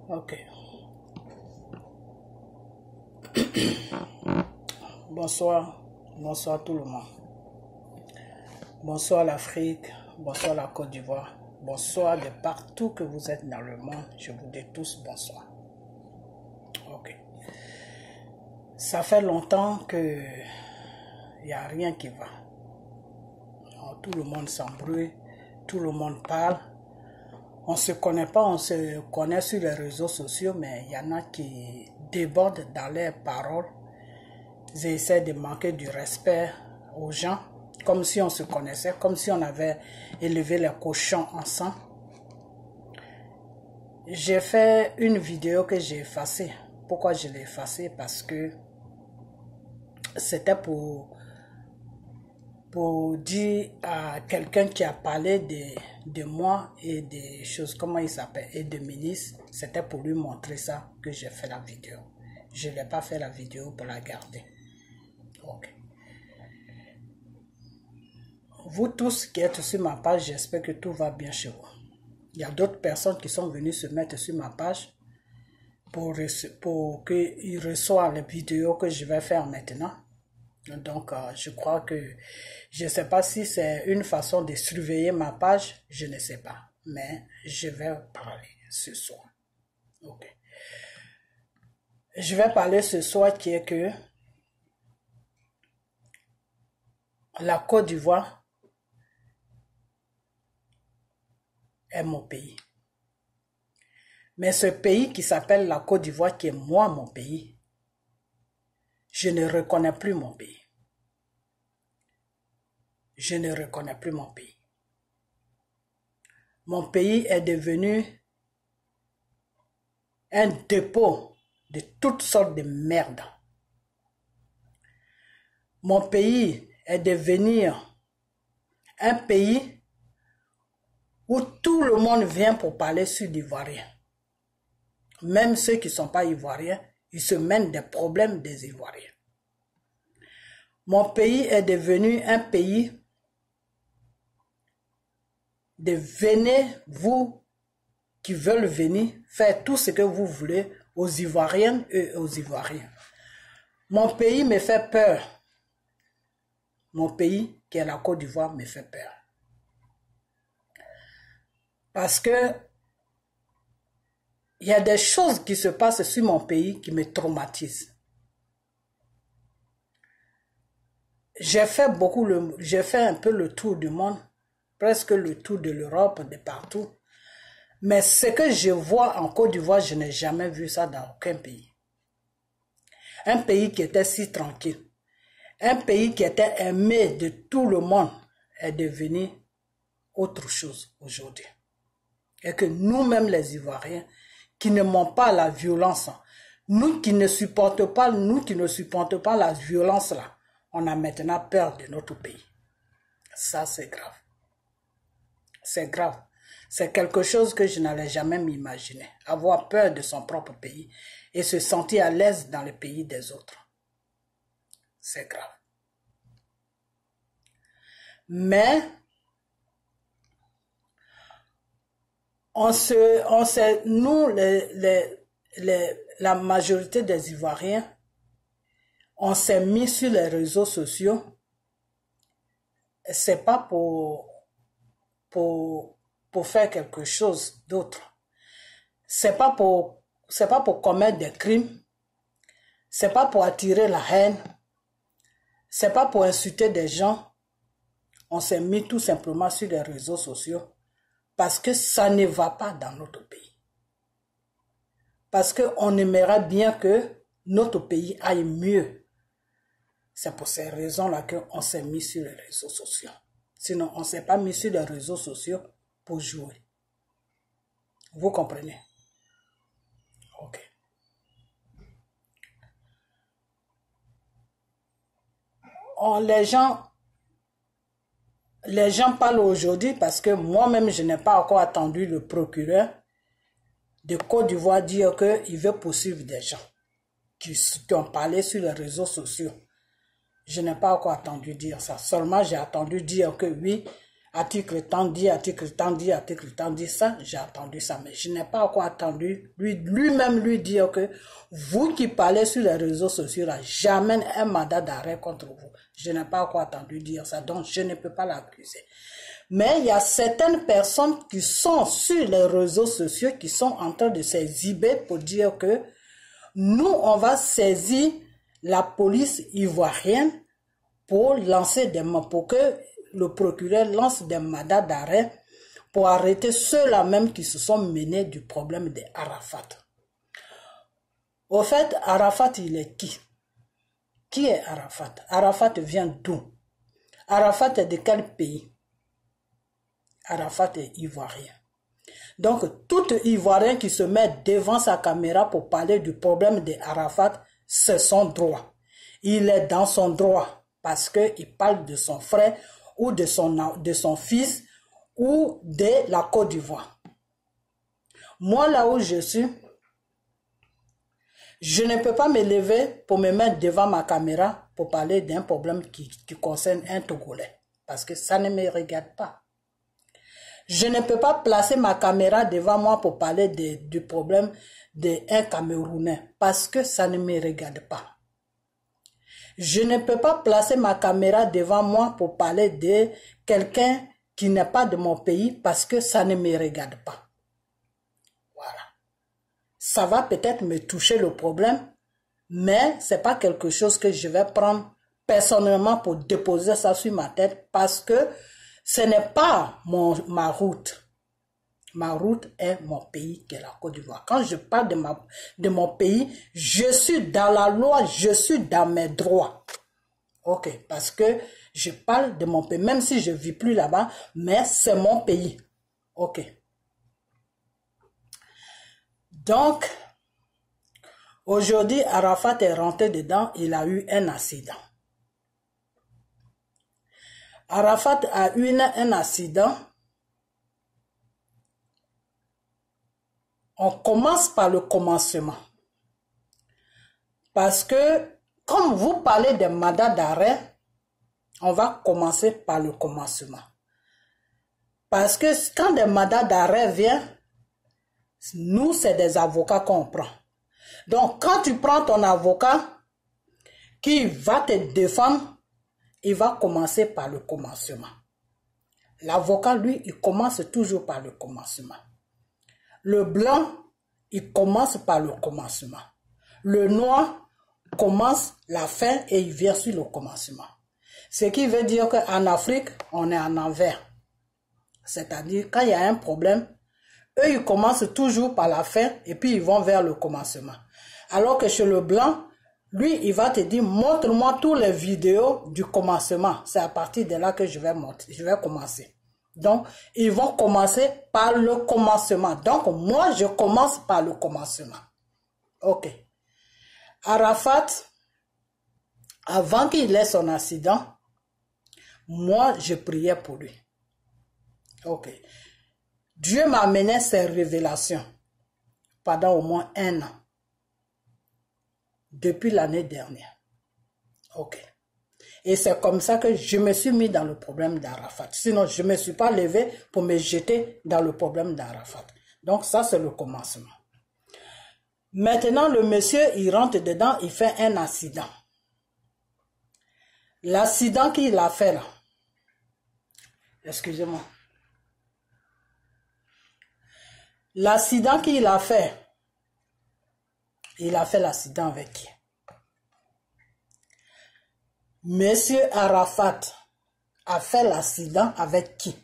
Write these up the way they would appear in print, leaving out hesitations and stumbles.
Ok. Bonsoir. Bonsoir tout le monde. Bonsoir l'Afrique. Bonsoir la Côte d'Ivoire. Bonsoir de partout que vous êtes dans le monde. Je vous dis tous bonsoir. Ok. Ça fait longtemps que il n'y a rien qui va. Tout le monde s'embrouille. Tout le monde parle. On ne se connaît pas, on se connaît sur les réseaux sociaux, mais il y en a qui débordent dans leurs paroles. Ils essaient de manquer du respect aux gens, comme si on se connaissait, comme si on avait élevé les cochons ensemble. J'ai fait une vidéo que j'ai effacée. Pourquoi je l'ai effacée? Parce que c'était pour dire à quelqu'un qui a parlé de moi et des choses, comment il s'appelle, et de ministre, c'était pour lui montrer ça que j'ai fait la vidéo. Je n'ai pas fait la vidéo pour la garder. Ok. Vous tous qui êtes sur ma page, j'espère que tout va bien chez vous. Il y a d'autres personnes qui sont venues se mettre sur ma page pour qu'ils reçoivent les vidéos que je vais faire maintenant. Donc, je crois que, je ne sais pas si c'est une façon de surveiller ma page, je ne sais pas. Mais je vais parler ce soir. Ok. Je vais parler ce soir qui est que la Côte d'Ivoire est mon pays. Mais ce pays qui s'appelle la Côte d'Ivoire, qui est moi, mon pays, je ne reconnais plus mon pays. Je ne reconnais plus mon pays. Mon pays est devenu un dépôt de toutes sortes de merde. Mon pays est devenu un pays où tout le monde vient pour parler sur l'Ivoirien. Même ceux qui ne sont pas Ivoiriens, ils se mènent des problèmes des Ivoiriens. Mon pays est devenu un pays de venez, vous qui veulent venir, faire tout ce que vous voulez aux Ivoiriennes et aux Ivoiriens. Mon pays me fait peur. Mon pays, qui est la Côte d'Ivoire, me fait peur. Parce que il y a des choses qui se passent sur mon pays qui me traumatisent. J'ai fait un peu le tour du monde, presque le tour de l'Europe, de partout. Mais ce que je vois en Côte d'Ivoire, je n'ai jamais vu ça dans aucun pays. Un pays qui était si tranquille, un pays qui était aimé de tout le monde est devenu autre chose aujourd'hui. Et que nous-mêmes les Ivoiriens, qui n'aimons pas la violence, nous qui ne supportons pas la violence là, on a maintenant peur de notre pays. Ça c'est grave. C'est grave. C'est quelque chose que je n'allais jamais m'imaginer. Avoir peur de son propre pays et se sentir à l'aise dans le pays des autres. C'est grave. Mais nous, la majorité des Ivoiriens, on s'est mis sur les réseaux sociaux. C'est pas pour faire quelque chose d'autre. C'est pas pour commettre des crimes. C'est pas pour attirer la haine. C'est pas pour insulter des gens. On s'est mis tout simplement sur les réseaux sociaux parce que ça ne va pas dans notre pays. Parce qu'on aimerait bien que notre pays aille mieux. C'est pour ces raisons-là qu'on s'est mis sur les réseaux sociaux. Sinon, on ne s'est pas mis sur les réseaux sociaux pour jouer. Vous comprenez? Ok. Les gens parlent aujourd'hui parce que moi-même, je n'ai pas encore attendu le procureur de Côte d'Ivoire dire qu'il veut poursuivre des gens qui ont parlé sur les réseaux sociaux. Je n'ai pas encore attendu dire ça. Seulement, j'ai attendu dire que oui, article tant dit, article tant dit, article tant dit, ça, j'ai entendu ça, mais je n'ai pas encore entendu lui-même lui dire que vous qui parlez sur les réseaux sociaux, là, jamais un mandat d'arrêt contre vous. Je n'ai pas encore entendu dire ça, donc je ne peux pas l'accuser. Mais il y a certaines personnes qui sont sur les réseaux sociaux qui sont en train de s'exhiber pour dire que nous, on va saisir la police ivoirienne pour lancer pour que le procureur lance des mandats d'arrêt pour arrêter ceux-là même qui se sont menés du problème de Arafat. Au fait, Arafat, il est qui? Qui est Arafat? Arafat vient d'où? Arafat est de quel pays? Arafat est ivoirien. Donc, tout Ivoirien qui se met devant sa caméra pour parler du problème de Arafat, c'est son droit. Il est dans son droit parce qu'il parle de son frère ou de son fils ou de la Côte d'Ivoire. Moi, là où je suis, je ne peux pas me lever pour me mettre devant ma caméra pour parler d'un problème qui concerne un Togolais parce que ça ne me regarde pas. Je ne peux pas placer ma caméra devant moi pour parler du problème d'un Camerounais parce que ça ne me regarde pas. Je ne peux pas placer ma caméra devant moi pour parler de quelqu'un qui n'est pas de mon pays parce que ça ne me regarde pas. Voilà. Ça va peut-être me toucher le problème, mais ce n'est pas quelque chose que je vais prendre personnellement pour déposer ça sur ma tête parce que ce n'est pas ma route. Ma route est mon pays, qui est la Côte d'Ivoire. Quand je parle de mon pays, je suis dans la loi, je suis dans mes droits. Ok, parce que je parle de mon pays, même si je ne vis plus là-bas, mais c'est mon pays. Ok. Donc, aujourd'hui, Arafat est rentré dedans, il a eu un accident. Arafat a eu un accident. On commence par le commencement. Parce que, comme vous parlez des mandats d'arrêt, on va commencer par le commencement. Parce que quand des mandats d'arrêt viennent, nous, c'est des avocats qu'on prend. Donc, quand tu prends ton avocat qui va te défendre, il va commencer par le commencement. L'avocat, lui, il commence toujours par le commencement. Le blanc, il commence par le commencement. Le noir commence la fin et il vient sur le commencement. Ce qui veut dire qu'en Afrique, on est en envers. C'est-à-dire, quand il y a un problème, eux, ils commencent toujours par la fin et puis ils vont vers le commencement. Alors que chez le blanc, lui, il va te dire, montre-moi toutes les vidéos du commencement. C'est à partir de là que je vais commencer. Donc, ils vont commencer par le commencement. Donc, moi, je commence par le commencement. Ok. Arafat, avant qu'il ait son accident, moi, je priais pour lui. Ok. Dieu m'a amené ces révélations pendant au moins 1 an. Depuis l'année dernière. Ok. Et c'est comme ça que je me suis mis dans le problème d'Arafat. Sinon, je ne me suis pas levé pour me jeter dans le problème d'Arafat. Donc, ça, c'est le commencement. Maintenant, le monsieur, il rentre dedans, il fait un accident. L'accident qu'il a fait là. Excusez-moi. L'accident qu'il a fait. Il a fait l'accident avec qui? Monsieur Arafat a fait l'accident avec qui?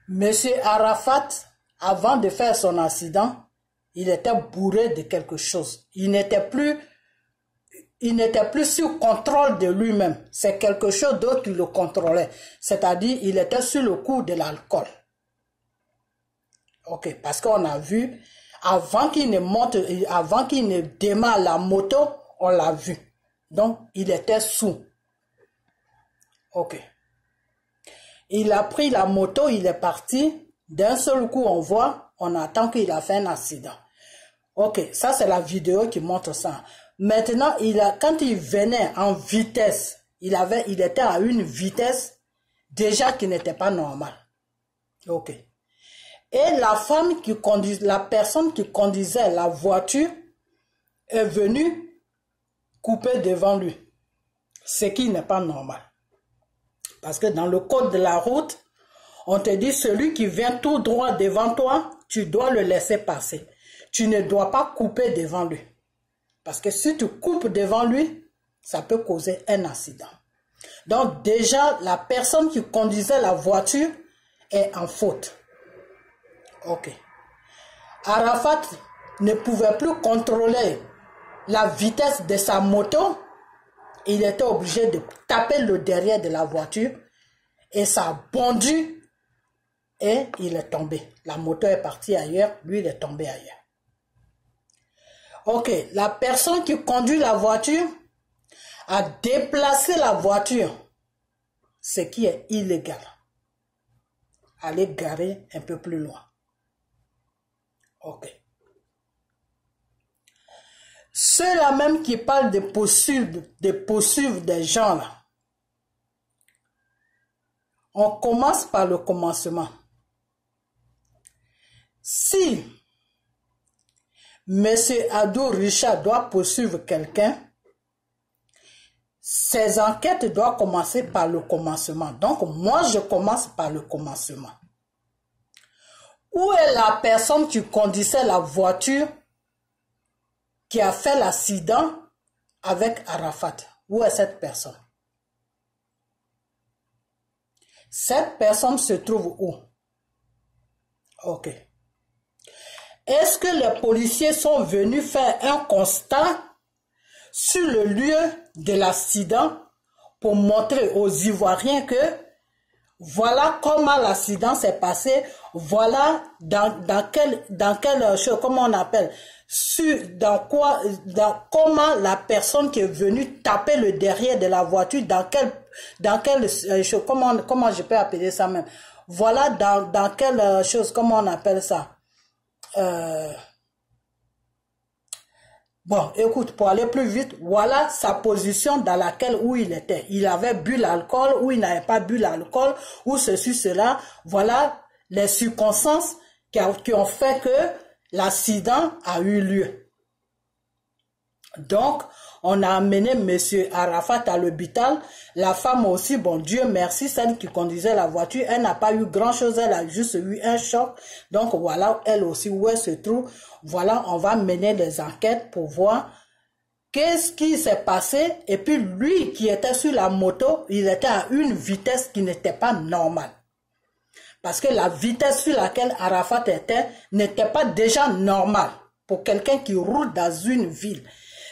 Monsieur Arafat, avant de faire son accident, il était bourré de quelque chose. Il n'était plus sous contrôle de lui-même. C'est quelque chose d'autre qui le contrôlait. C'est-à-dire, il était sur le coup de l'alcool. Ok, parce qu'on a vu, avant qu'il ne démarre la moto, on l'a vu. Donc, il était sous. Ok. Il a pris la moto, il est parti. D'un seul coup, on attend qu'il a fait un accident. Ok, ça c'est la vidéo qui montre ça. Maintenant, quand il venait en vitesse Il était à une vitesse déjà qui n'était pas normale. Ok. Et la personne qui conduisait la voiture est venue couper devant lui. Ce qui n'est pas normal. Parce que dans le code de la route, on te dit celui qui vient tout droit devant toi, tu dois le laisser passer. Tu ne dois pas couper devant lui. Parce que si tu coupes devant lui, ça peut causer un accident. Donc déjà, la personne qui conduisait la voiture est en faute. Ok. Arafat ne pouvait plus contrôler la vitesse de sa moto. Il était obligé de taper le derrière de la voiture et ça a bondu et il est tombé. La moto est partie ailleurs, lui il est tombé ailleurs. Ok, la personne qui conduit la voiture a déplacé la voiture, ce qui est illégal. Aller garer un peu plus loin. Ok. Ceux-là même qui parlent de poursuivre des gens là, on commence par le commencement. Si M. Adou Richard doit poursuivre quelqu'un, ses enquêtes doivent commencer par le commencement. Donc, moi, je commence par le commencement. Où est la personne qui conduisait la voiture qui a fait l'accident avec Arafat? Où est cette personne? Cette personne se trouve où? Ok. Est-ce que les policiers sont venus faire un constat sur le lieu de l'accident pour montrer aux Ivoiriens que voilà comment l'accident s'est passé, voilà dans quelle chose, comment on appelle, comment la personne qui est venue taper le derrière de la voiture, comment je peux appeler ça même, voilà dans quelle chose, comment on appelle ça. Bon, écoute, pour aller plus vite, voilà sa position dans laquelle où il était. Il avait bu l'alcool ou il n'avait pas bu l'alcool ou ceci, cela. Voilà les circonstances qui ont fait que l'accident a eu lieu. Donc, on a amené M. Arafat à l'hôpital. La femme aussi, bon Dieu merci, celle qui conduisait la voiture, elle n'a pas eu grand-chose, elle a juste eu un choc. Donc voilà, elle aussi, où elle se trouve. Voilà, on va mener des enquêtes pour voir qu'est-ce qui s'est passé. Et puis lui qui était sur la moto, il était à une vitesse qui n'était pas normale. Parce que la vitesse sur laquelle Arafat était n'était pas déjà normale pour quelqu'un qui roule dans une ville.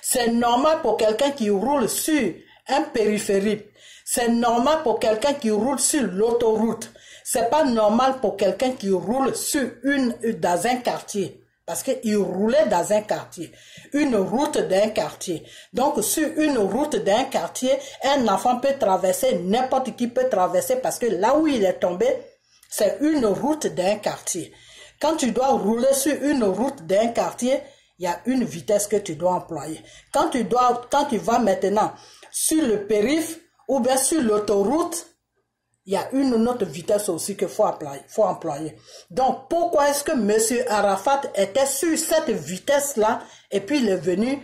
C'est normal pour quelqu'un qui roule sur un périphérique. C'est normal pour quelqu'un qui roule sur l'autoroute. C'est pas normal pour quelqu'un qui roule dans un quartier. Parce qu'il roulait dans un quartier. Une route d'un quartier. Donc, sur une route d'un quartier, un enfant peut traverser, n'importe qui peut traverser parce que là où il est tombé, c'est une route d'un quartier. Quand tu dois rouler sur une route d'un quartier, il y a une vitesse que tu dois employer. Quand tu vas maintenant sur le périph' ou bien sur l'autoroute, il y a une autre vitesse aussi qu'il faut employer. Donc, pourquoi est-ce que M. Arafat était sur cette vitesse-là et puis il est venu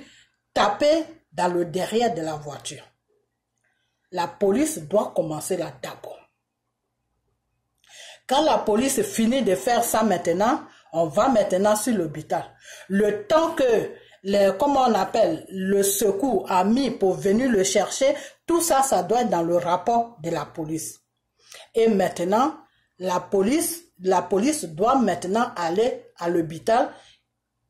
taper dans le derrière de la voiture? La police doit commencer là d'abord. Quand la police finit de faire ça maintenant, on va maintenant sur l'hôpital. Le temps que le secours a mis pour venir le chercher, tout ça, ça doit être dans le rapport de la police. Et maintenant, la police doit maintenant aller à l'hôpital.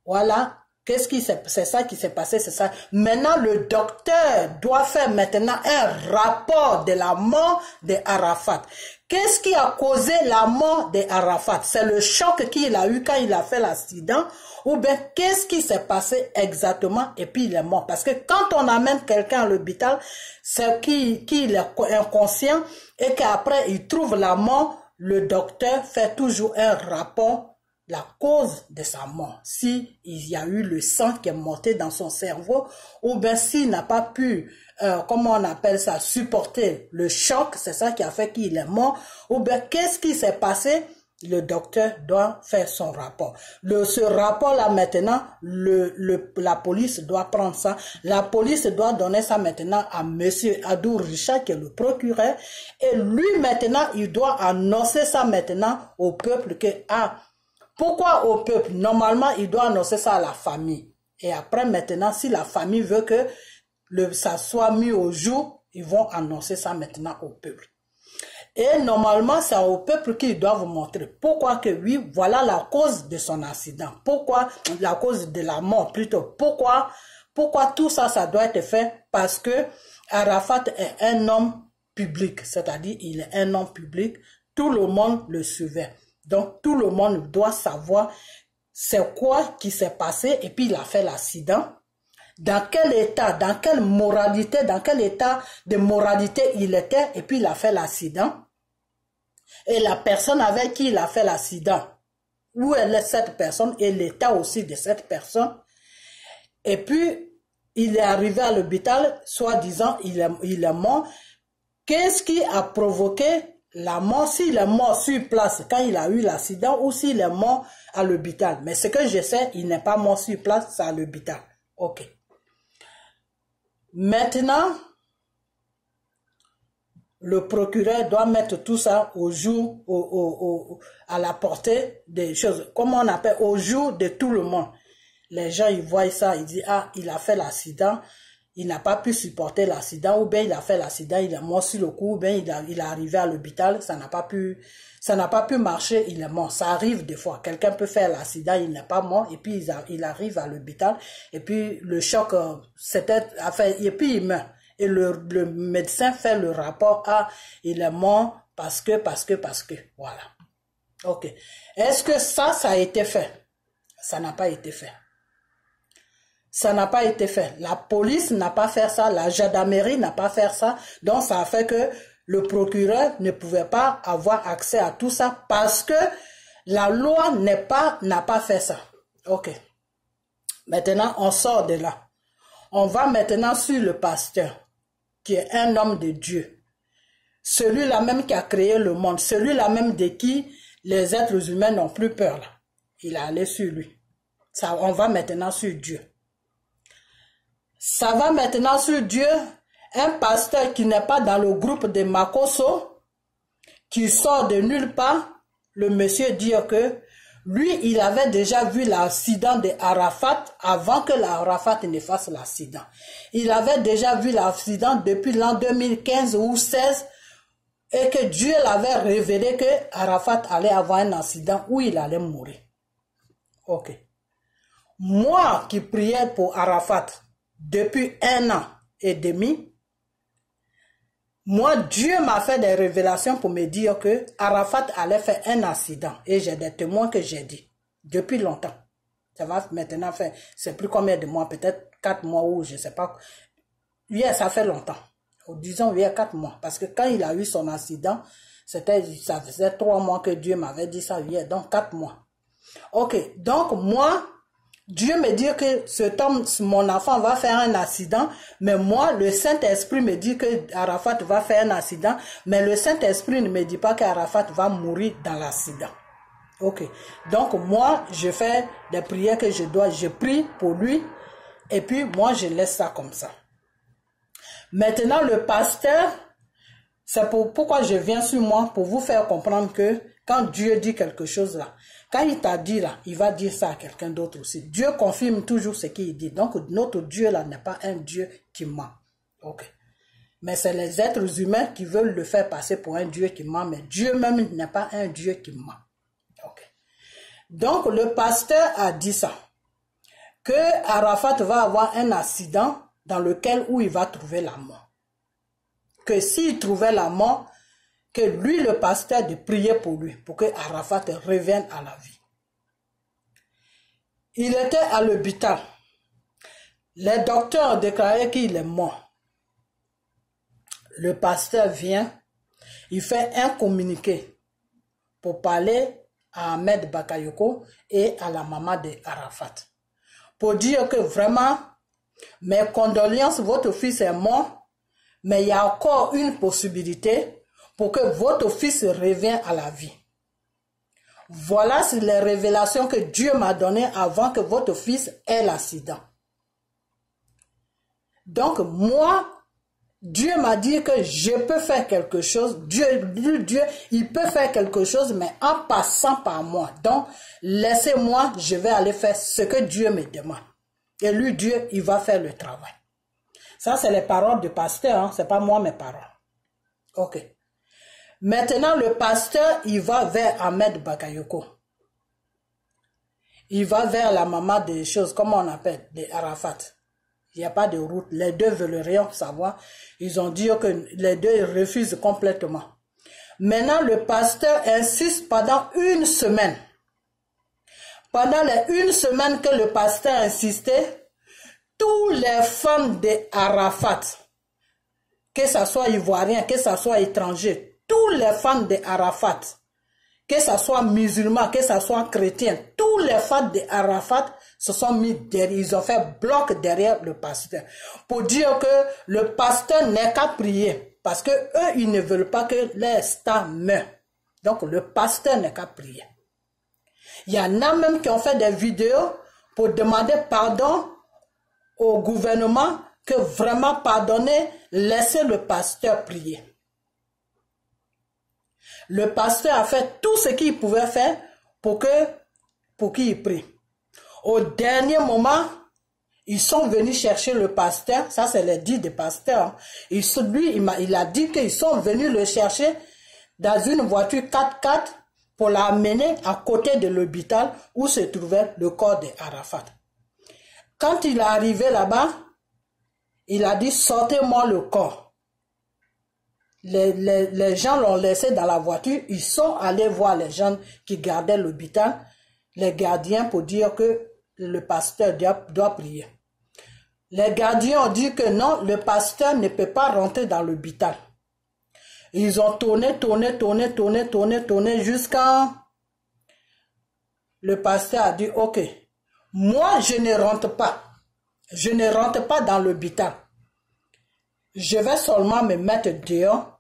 Voilà, c'est ça qui s'est passé, c'est ça. Maintenant, le docteur doit faire maintenant un rapport de la mort de Arafat. Qu'est-ce qui a causé la mort de Arafat? C'est le choc qu'il a eu quand il a fait l'accident? Ou bien qu'est-ce qui s'est passé exactement et puis il est mort? Parce que quand on amène quelqu'un à l'hôpital, c'est qu'il est inconscient et qu'après il trouve la mort, le docteur fait toujours un rapport la cause de sa mort, si il y a eu le sang qui est monté dans son cerveau, ou bien s'il n'a pas pu, comment on appelle ça, supporter le choc, c'est ça qui a fait qu'il est mort, ou bien qu'est-ce qui s'est passé, le docteur doit faire son rapport. Ce rapport-là maintenant, la police doit prendre ça, la police doit donner ça maintenant à monsieur Adou Richard qui est le procureur, et lui maintenant, il doit annoncer ça maintenant au peuple que, pourquoi au peuple? Normalement, il doit annoncer ça à la famille. Et après, maintenant, si la famille veut que ça soit mis au jour, ils vont annoncer ça maintenant au peuple. Et normalement, c'est au peuple qu'il doit vous montrer pourquoi que oui, voilà la cause de son accident. Pourquoi la cause de la mort plutôt. Pourquoi tout ça, ça doit être fait? Parce que Arafat est un homme public, c'est-à-dire il est un homme public. Tout le monde le suivait. Donc, tout le monde doit savoir c'est quoi qui s'est passé et puis il a fait l'accident. Dans quel état, dans quelle moralité, dans quel état de moralité il était et puis il a fait l'accident. Et la personne avec qui il a fait l'accident, où elle est cette personne et l'état aussi de cette personne. Et puis, il est arrivé à l'hôpital, soi-disant, il est mort. Qu'est-ce qui a provoqué la mort, s'il est mort sur place quand il a eu l'accident ou s'il est mort à l'hôpital? Mais ce que je sais, il n'est pas mort sur place, c'est à l'hôpital. Ok. Maintenant, le procureur doit mettre tout ça au jour, à la portée des choses. Comment on appelle? Au jour de tout le monde. Les gens, ils voient ça, ils disent, il a fait l'accident. Il n'a pas pu supporter l'accident, ou bien il a fait l'accident, il est mort sur le coup, ou bien il est arrivé à l'hôpital, ça n'a pas pu marcher, il est mort. Ça arrive des fois. Quelqu'un peut faire l'accident, il n'est pas mort, et puis il arrive à l'hôpital, et puis le choc, et puis il meurt. Et le médecin fait le rapport, il est mort parce que, voilà. Ok. Est-ce que ça a été fait? Ça n'a pas été fait. Ça n'a pas été fait. La police n'a pas fait ça, la gendarmerie n'a pas fait ça. Donc, ça a fait que le procureur ne pouvait pas avoir accès à tout ça parce que la loi n'a pas fait ça. Ok. Maintenant, on sort de là. On va maintenant sur le pasteur, qui est un homme de Dieu. Celui-là même qui a créé le monde, celui-là même de qui les êtres humains n'ont plus peur. Là. Il est allé sur lui. Ça, on va maintenant sur Dieu. Ça va maintenant sur Dieu, un pasteur qui n'est pas dans le groupe de Makosso, qui sort de nulle part, le monsieur dit que lui, il avait déjà vu l'accident de Arafat avant que Arafat ne fasse l'accident. Il avait déjà vu l'accident depuis l'an 2015 ou 2016 et que Dieu l'avait révélé que Arafat allait avoir un accident où il allait mourir. Ok. Moi qui priais pour Arafat, depuis 1 an et demi, moi, Dieu m'a fait des révélations pour me dire que Arafat allait faire un accident. Et j'ai des témoins que j'ai dit depuis longtemps. Ça va maintenant faire, c'est plus combien de mois, peut-être 4 mois ou je ne sais pas. Hier, ça fait longtemps. Disons, hier, 4 mois. Parce que quand il a eu son accident, ça faisait 3 mois que Dieu m'avait dit ça hier, donc 4 mois. Ok, donc moi, Dieu me dit que cet homme, mon enfant va faire un accident, mais moi, le Saint-Esprit me dit que Arafat va faire un accident, mais le Saint-Esprit ne me dit pas qu'Arafat va mourir dans l'accident. Ok. Donc, moi, je fais des prières que je prie pour lui, et puis moi, je laisse ça comme ça. Maintenant, le pasteur, c'est pourquoi je viens sur moi, pour vous faire comprendre que quand Dieu dit quelque chose là, quand il t'a dit là, il va dire ça à quelqu'un d'autre aussi. Dieu confirme toujours ce qu'il dit. Donc, notre Dieu là n'est pas un Dieu qui ment. Ok. Mais c'est les êtres humains qui veulent le faire passer pour un Dieu qui ment. Mais Dieu même n'est pas un Dieu qui ment. Ok. Donc, le pasteur a dit ça. Que Arafat va avoir un accident dans lequel où il va trouver la mort. Que s'il trouvait la mort, que lui, le pasteur, de prier pour lui, pour que Arafat revienne à la vie. Il était à l'hôpital. Les docteurs ont déclaré qu'il est mort. Le pasteur vient, il fait un communiqué pour parler à Ahmed Bakayoko et à la maman de Arafat. Pour dire que vraiment, mes condoléances, votre fils est mort, mais il y a encore une possibilité pour que votre fils revienne à la vie. Voilà les révélations que Dieu m'a données avant que votre fils ait l'accident. Donc moi, Dieu m'a dit que je peux faire quelque chose. Dieu, il peut faire quelque chose, mais en passant par moi. Donc, laissez-moi, je vais aller faire ce que Dieu me demande. Et lui, Dieu, il va faire le travail. Ça, c'est les paroles du pasteur, hein? C'est pas moi mes paroles. Ok. Maintenant, le pasteur, il va vers Ahmed Bakayoko. Il va vers la maman des choses, comment on appelle, des Arafat. Il n'y a pas de route. Les deux veulent rien savoir. Ils ont dit que les deux refusent complètement. Maintenant, le pasteur insiste pendant une semaine. Pendant les une semaine que le pasteur insistait, tous les femmes de Arafat, que ce soit ivoirien, que ce soit étranger, tous les femmes de Arafat, que ce soit musulman, que ce soit chrétien, tous les femmes de Arafat se sont mis derrière, ils ont fait bloc derrière le pasteur pour dire que le pasteur n'est qu'à prier parce que eux ils ne veulent pas que les stars meurent. Donc le pasteur n'est qu'à prier. Il y en a même qui ont fait des vidéos pour demander pardon au gouvernement, que vraiment pardonner, laissez le pasteur prier. Le pasteur a fait tout ce qu'il pouvait faire pour qu'il prie. Au dernier moment, ils sont venus chercher le pasteur. Ça, c'est le dit des pasteurs. Lui, il a dit qu'ils sont venus le chercher dans une voiture 4x4 pour l'amener à côté de l'hôpital où se trouvait le corps d'Arafat. Quand il est arrivé là-bas, il a dit, sortez-moi le corps. Les gens l'ont laissé dans la voiture. Ils sont allés voir les gens qui gardaient l'hôpital, les gardiens, pour dire que le pasteur doit prier. Les gardiens ont dit que non, le pasteur ne peut pas rentrer dans l'hôpital. Ils ont tourné jusqu'à... Le pasteur a dit, ok, moi je ne rentre pas. Je ne rentre pas dans l'hôpital. Je vais seulement me mettre dehors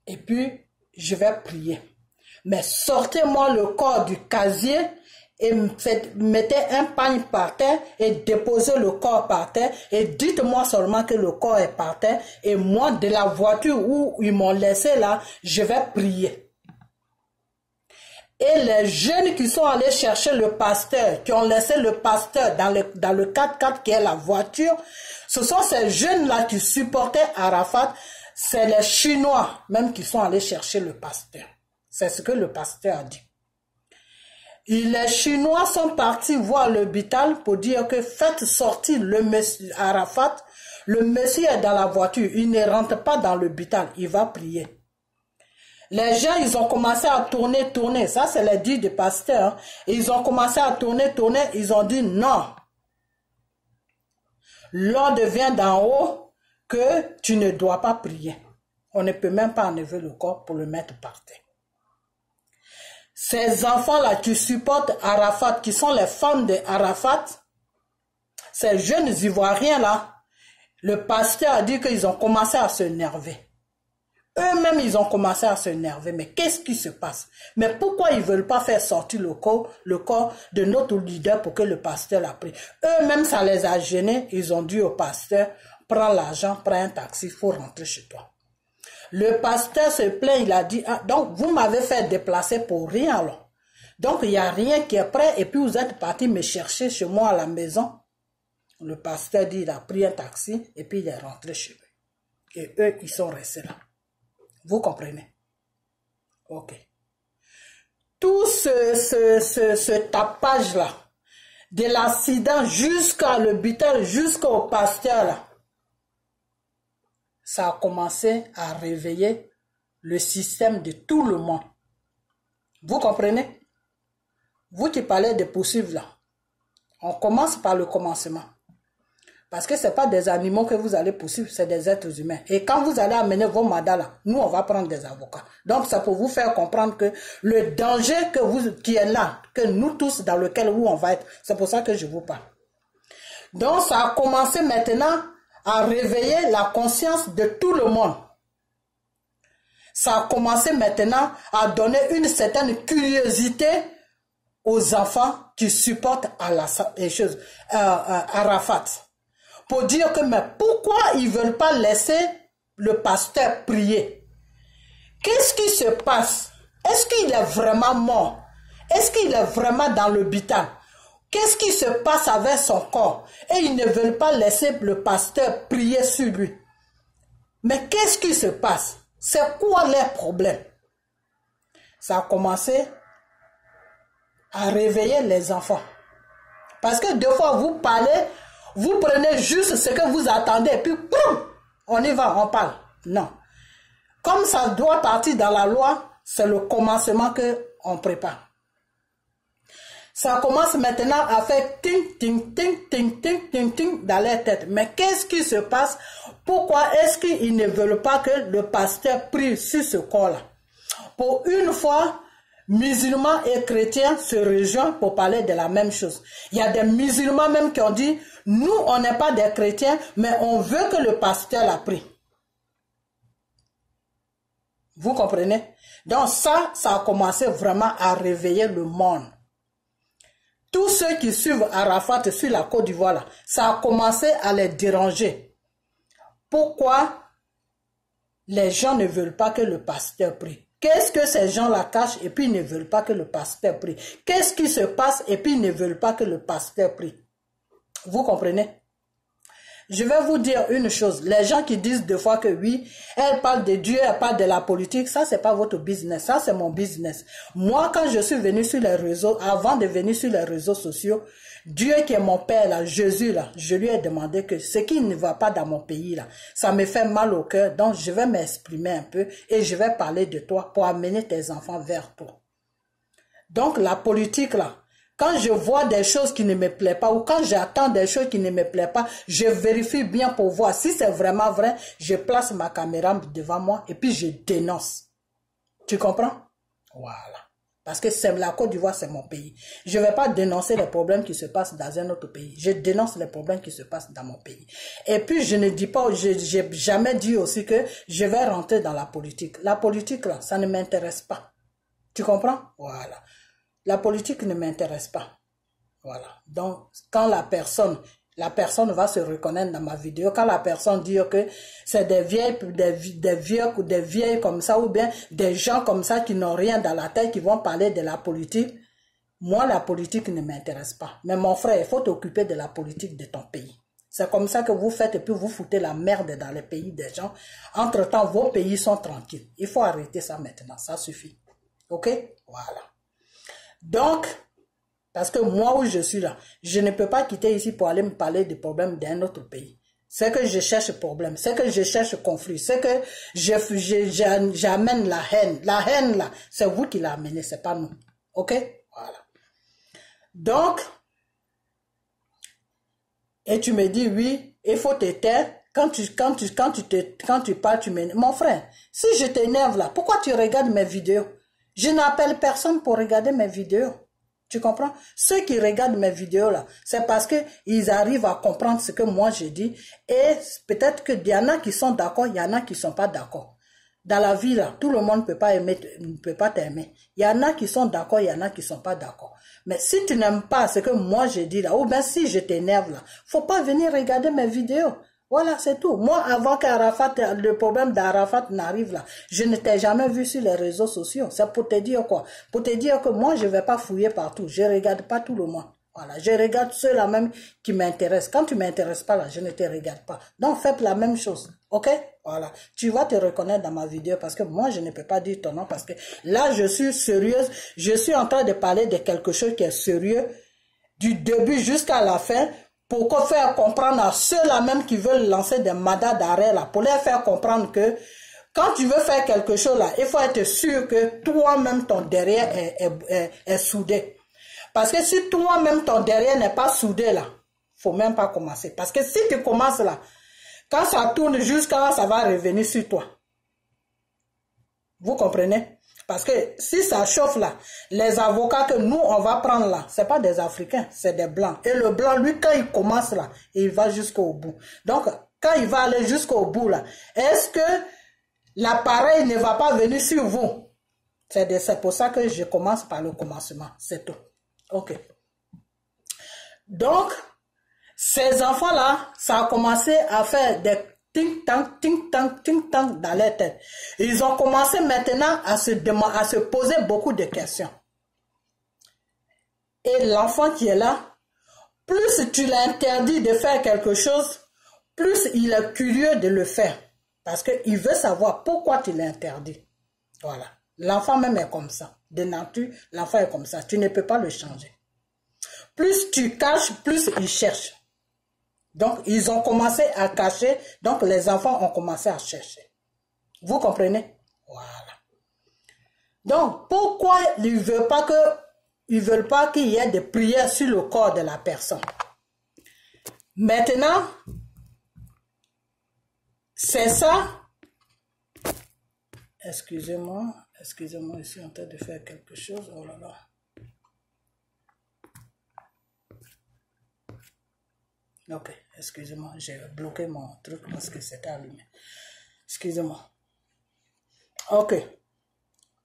et puis je vais prier. Mais sortez-moi le corps du casier et mettez un pagne par terre et déposez le corps par terre et dites-moi seulement que le corps est par terre et moi de la voiture où ils m'ont laissé là, je vais prier. Et les jeunes qui sont allés chercher le pasteur, qui ont laissé le pasteur dans le 4x4 qui est la voiture, ce sont ces jeunes-là qui supportaient Arafat, c'est les Chinois même qui sont allés chercher le pasteur. C'est ce que le pasteur a dit. Et les Chinois sont partis voir l'hôpital pour dire que faites sortir le monsieur Arafat, le monsieur est dans la voiture, il ne rentre pas dans l'hôpital, il va prier. Les gens, ils ont commencé à tourner. Ça, c'est le dit du pasteur. Hein. Ils ont commencé à tourner. Ils ont dit non. L'ordre vient d'en haut que tu ne dois pas prier. On ne peut même pas enlever le corps pour le mettre par terre. Ces enfants-là qui supportent Arafat, qui sont les femmes de Arafat, ces jeunes Ivoiriens-là, le pasteur a dit qu'ils ont commencé à s'énerver. Eux-mêmes, ils ont commencé à s'énerver. Mais qu'est-ce qui se passe? Mais pourquoi ils ne veulent pas faire sortir le corps de notre leader pour que le pasteur l'a pris? Eux-mêmes, ça les a gênés. Ils ont dit au pasteur, prends l'argent, prends un taxi, il faut rentrer chez toi. Le pasteur se plaint, il a dit, ah, donc vous m'avez fait déplacer pour rien alors. Donc il n'y a rien qui est prêt et puis vous êtes parti me chercher chez moi à la maison. Le pasteur dit, il a pris un taxi et puis il est rentré chez eux. Et eux, ils sont restés là. Vous comprenez? Ok. Tout ce tapage-là, de l'accident jusqu'à l'hôpital, jusqu'au pasteur, là, ça a commencé à réveiller le système de tout le monde. Vous comprenez? Vous qui parlez de poursuivre là, on commence par le commencement. Parce que ce n'est pas des animaux que vous allez poursuivre, c'est des êtres humains. Et quand vous allez amener vos mandats là, nous, on va prendre des avocats. Donc, c'est pour vous faire comprendre que le danger qui est là, que nous tous, dans lequel où on va être, c'est pour ça que je vous parle. Donc, ça a commencé maintenant à réveiller la conscience de tout le monde. Ça a commencé maintenant à donner une certaine curiosité aux enfants qui supportent Arafat. Pour dire que, mais pourquoi ils ne veulent pas laisser le pasteur prier? Qu'est-ce qui se passe? Est-ce qu'il est vraiment mort? Est-ce qu'il est vraiment dans l'hôpital? Qu'est-ce qui se passe avec son corps? Et ils ne veulent pas laisser le pasteur prier sur lui. Mais qu'est-ce qui se passe? C'est quoi leur problème? Ça a commencé à réveiller les enfants. Parce que deux fois vous parlez, vous prenez juste ce que vous attendez et puis boum, on y va, on parle. Non. Comme ça doit partir dans la loi, c'est le commencement qu'on prépare. Ça commence maintenant à faire ting, ting, ting, ting, ting, ting, ting dans leur tête. Mais qu'est-ce qui se passe? Pourquoi est-ce qu'ils ne veulent pas que le pasteur prie sur ce corps-là? Pour une fois, musulmans et chrétiens se rejoignent pour parler de la même chose. Il y a des musulmans même qui ont dit, nous, on n'est pas des chrétiens, mais on veut que le pasteur la prie. Vous comprenez? Donc ça a commencé vraiment à réveiller le monde. Tous ceux qui suivent Arafat sur la Côte d'Ivoire, ça a commencé à les déranger. Pourquoi les gens ne veulent pas que le pasteur prie? Qu'est-ce que ces gens-là cachent et puis ils ne veulent pas que le pasteur prie? Qu'est-ce qui se passe et puis ils ne veulent pas que le pasteur prie? Vous comprenez? Je vais vous dire une chose. Les gens qui disent deux fois que oui, elle parle de Dieu, elle parle de la politique, ça c'est pas votre business, ça c'est mon business. Moi, quand je suis venu sur les réseaux, avant de venir sur les réseaux sociaux, Dieu qui est mon père là, Jésus là, je lui ai demandé que ce qui ne va pas dans mon pays là, ça me fait mal au cœur, donc je vais m'exprimer un peu et je vais parler de toi pour amener tes enfants vers toi. Donc la politique là, quand je vois des choses qui ne me plaisent pas ou quand j'attends des choses qui ne me plaisent pas, je vérifie bien pour voir si c'est vraiment vrai. Je place ma caméra devant moi et puis je dénonce. Tu comprends? Voilà. Parce que c'est la Côte d'Ivoire, c'est mon pays. Je ne vais pas dénoncer les problèmes qui se passent dans un autre pays. Je dénonce les problèmes qui se passent dans mon pays. Et puis je ne dis pas, je n'ai jamais dit aussi que je vais rentrer dans la politique. La politique là, ça ne m'intéresse pas. Tu comprends? Voilà. La politique ne m'intéresse pas. Voilà. Donc, quand la personne va se reconnaître dans ma vidéo, quand la personne dit que c'est des vieilles comme ça, ou bien des gens comme ça qui n'ont rien dans la tête, qui vont parler de la politique, moi, la politique ne m'intéresse pas. Mais mon frère, il faut t'occuper de la politique de ton pays. C'est comme ça que vous faites et puis vous foutez la merde dans les pays des gens. Entre-temps, vos pays sont tranquilles. Il faut arrêter ça maintenant. Ça suffit. OK? Voilà. Donc, parce que moi où je suis là, je ne peux pas quitter ici pour aller me parler des problèmes d'un autre pays. C'est que je cherche problème, c'est que je cherche conflit, c'est que j'amène la haine. La haine là, c'est vous qui l'amenez, c'est pas nous. OK? Voilà. Donc, et tu me dis oui, il faut te taire. Quand tu parles, tu m'énerves. Mon frère, si je t'énerve là, pourquoi tu regardes mes vidéos? Je n'appelle personne pour regarder mes vidéos. Tu comprends? Ceux qui regardent mes vidéos là, c'est parce que ils arrivent à comprendre ce que moi je dis. Et peut-être qu'il y en a qui sont d'accord, il y en a qui sont pas d'accord. Dans la vie là, tout le monde ne peut pas t'aimer. Il y en a qui sont d'accord, il y en a qui sont pas d'accord. Mais si tu n'aimes pas ce que moi je dis là, ou bien si je t'énerve là, faut pas venir regarder mes vidéos. Voilà, c'est tout. Moi, avant qu'Arafat, le problème d'Arafat n'arrive là, je ne t'ai jamais vu sur les réseaux sociaux. C'est pour te dire quoi? Pour te dire que moi, je ne vais pas fouiller partout. Je ne regarde pas tout le monde. Voilà, je regarde ceux-là même qui m'intéressent. Quand tu ne m'intéresses pas là, je ne te regarde pas. Donc, faites la même chose. OK? Voilà. Tu vas te reconnaître dans ma vidéo parce que moi, je ne peux pas dire ton nom parce que là, je suis sérieuse. Je suis en train de parler de quelque chose qui est sérieux du début jusqu'à la fin. Pour faire comprendre à ceux-là même qui veulent lancer des mandats d'arrêt là, pour leur faire comprendre que quand tu veux faire quelque chose là, il faut être sûr que toi-même ton derrière est soudé. Parce que si toi-même ton derrière n'est pas soudé là, faut même pas commencer. Parce que si tu commences là, quand ça tourne jusqu'à là, ça va revenir sur toi. Vous comprenez? Parce que si ça chauffe là, les avocats que nous, on va prendre là, c'est pas des Africains, c'est des Blancs. Et le Blanc, lui, quand il commence là, il va jusqu'au bout. Donc, quand il va aller jusqu'au bout là, est-ce que l'appareil ne va pas venir sur vous? C'est pour ça que je commence par le commencement. C'est tout. Ok. Donc, ces enfants-là, ça a commencé à faire des ting-tang, ting-tang, ting-tang dans leur tête. Ils ont commencé maintenant à se poser beaucoup de questions. Et l'enfant qui est là, plus tu l'interdis de faire quelque chose, plus il est curieux de le faire. Parce qu'il veut savoir pourquoi tu l'interdis. Voilà. L'enfant même est comme ça. De nature, l'enfant est comme ça. Tu ne peux pas le changer. Plus tu caches, plus il cherche. Donc, ils ont commencé à cacher. Donc, les enfants ont commencé à chercher. Vous comprenez? Voilà. Donc, pourquoi ils ne veulent pas qu'il y ait des prières sur le corps de la personne? Maintenant, c'est ça. Excusez-moi, je suis en train de faire quelque chose. Oh là là. Ok, excusez-moi, j'ai bloqué mon truc parce que c'était allumé. Excusez-moi. Ok.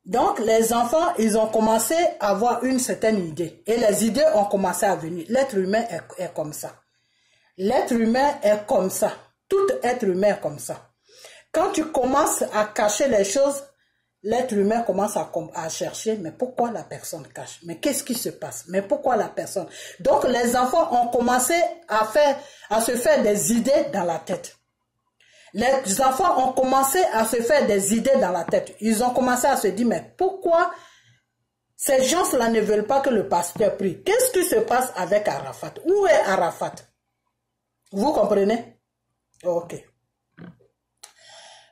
Donc, les enfants, ils ont commencé à avoir une certaine idée. Et les idées ont commencé à venir. L'être humain est comme ça. L'être humain est comme ça. Tout être humain est comme ça. Quand tu commences à cacher les choses, l'être humain commence à chercher, mais pourquoi la personne cache? Mais qu'est-ce qui se passe? Mais pourquoi la personne? Donc, les enfants ont commencé à se faire des idées dans la tête. Les enfants ont commencé à se faire des idées dans la tête. Ils ont commencé à se dire, mais pourquoi ces gens-là ne veulent pas que le pasteur prie? Qu'est-ce qui se passe avec Arafat? Où est Arafat? Vous comprenez? Ok.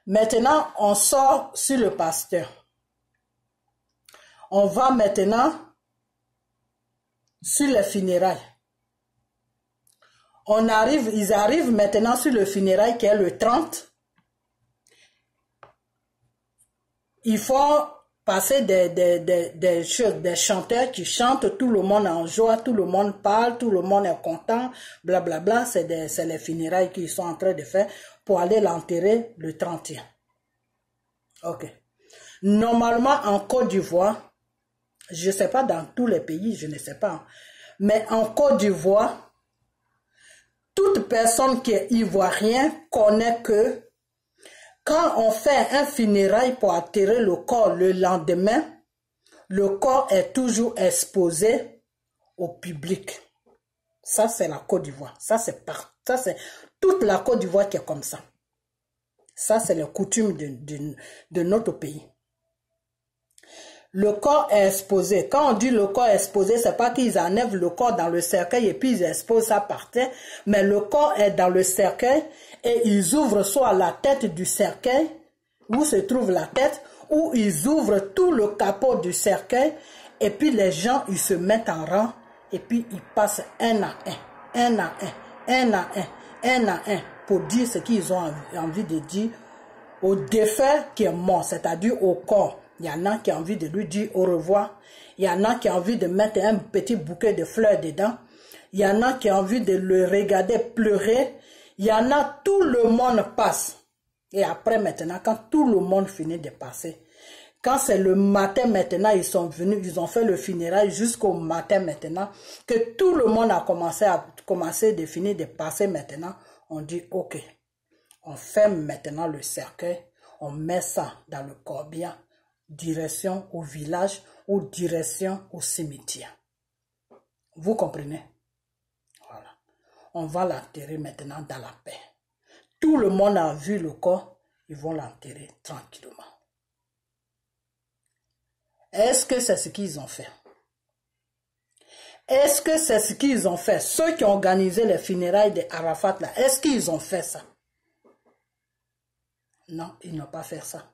Maintenant, on sort sur le pasteur. On va maintenant sur les funérailles. Ils arrivent maintenant sur le funérail qui est le 30. Il faut passer des chanteurs qui chantent, tout le monde est en joie, tout le monde parle, tout le monde est content, blablabla. C'est les funérailles qu'ils sont en train de faire pour aller l'enterrer le 31. Ok. Normalement, en Côte d'Ivoire, je ne sais pas dans tous les pays, je ne sais pas, mais en Côte d'Ivoire, toute personne qui est ivoirien connaît que quand on fait un funérail pour enterrer le corps le lendemain, le corps est toujours exposé au public. Ça, c'est la Côte d'Ivoire. Ça, c'est toute la Côte d'Ivoire qui est comme ça. Ça, c'est les coutumes de notre pays. Le corps est exposé. Quand on dit le corps est exposé, c'est pas qu'ils enlèvent le corps dans le cercueil et puis ils exposent ça par terre, mais le corps est dans le cercueil et ils ouvrent soit la tête du cercueil, où se trouve la tête, ou ils ouvrent tout le capot du cercueil et puis les gens, ils se mettent en rang et puis ils passent un à un, pour dire ce qu'ils ont envie de dire au défunt qui est mort, c'est-à-dire au corps. Il y en a qui ont envie de lui dire au revoir. Il y en a qui ont envie de mettre un petit bouquet de fleurs dedans. Il y en a qui ont envie de le regarder pleurer. Il y en a, tout le monde passe. Et après maintenant, quand tout le monde finit de passer, quand c'est le matin maintenant, ils sont venus, ils ont fait le funérail jusqu'au matin maintenant, que tout le monde a commencé de finir de passer maintenant, on dit ok, on ferme maintenant le cercueil, on met ça dans le corbillard, direction au village ou direction au cimetière. Vous comprenez? Voilà. On va l'enterrer maintenant dans la paix. Tout le monde a vu le corps, ils vont l'enterrer tranquillement. Est-ce que c'est ce qu'ils ont fait? Est-ce que c'est ce qu'ils ont fait? Ceux qui ont organisé les funérailles de Arafat, là, est-ce qu'ils ont fait ça? Non, ils n'ont pas fait ça.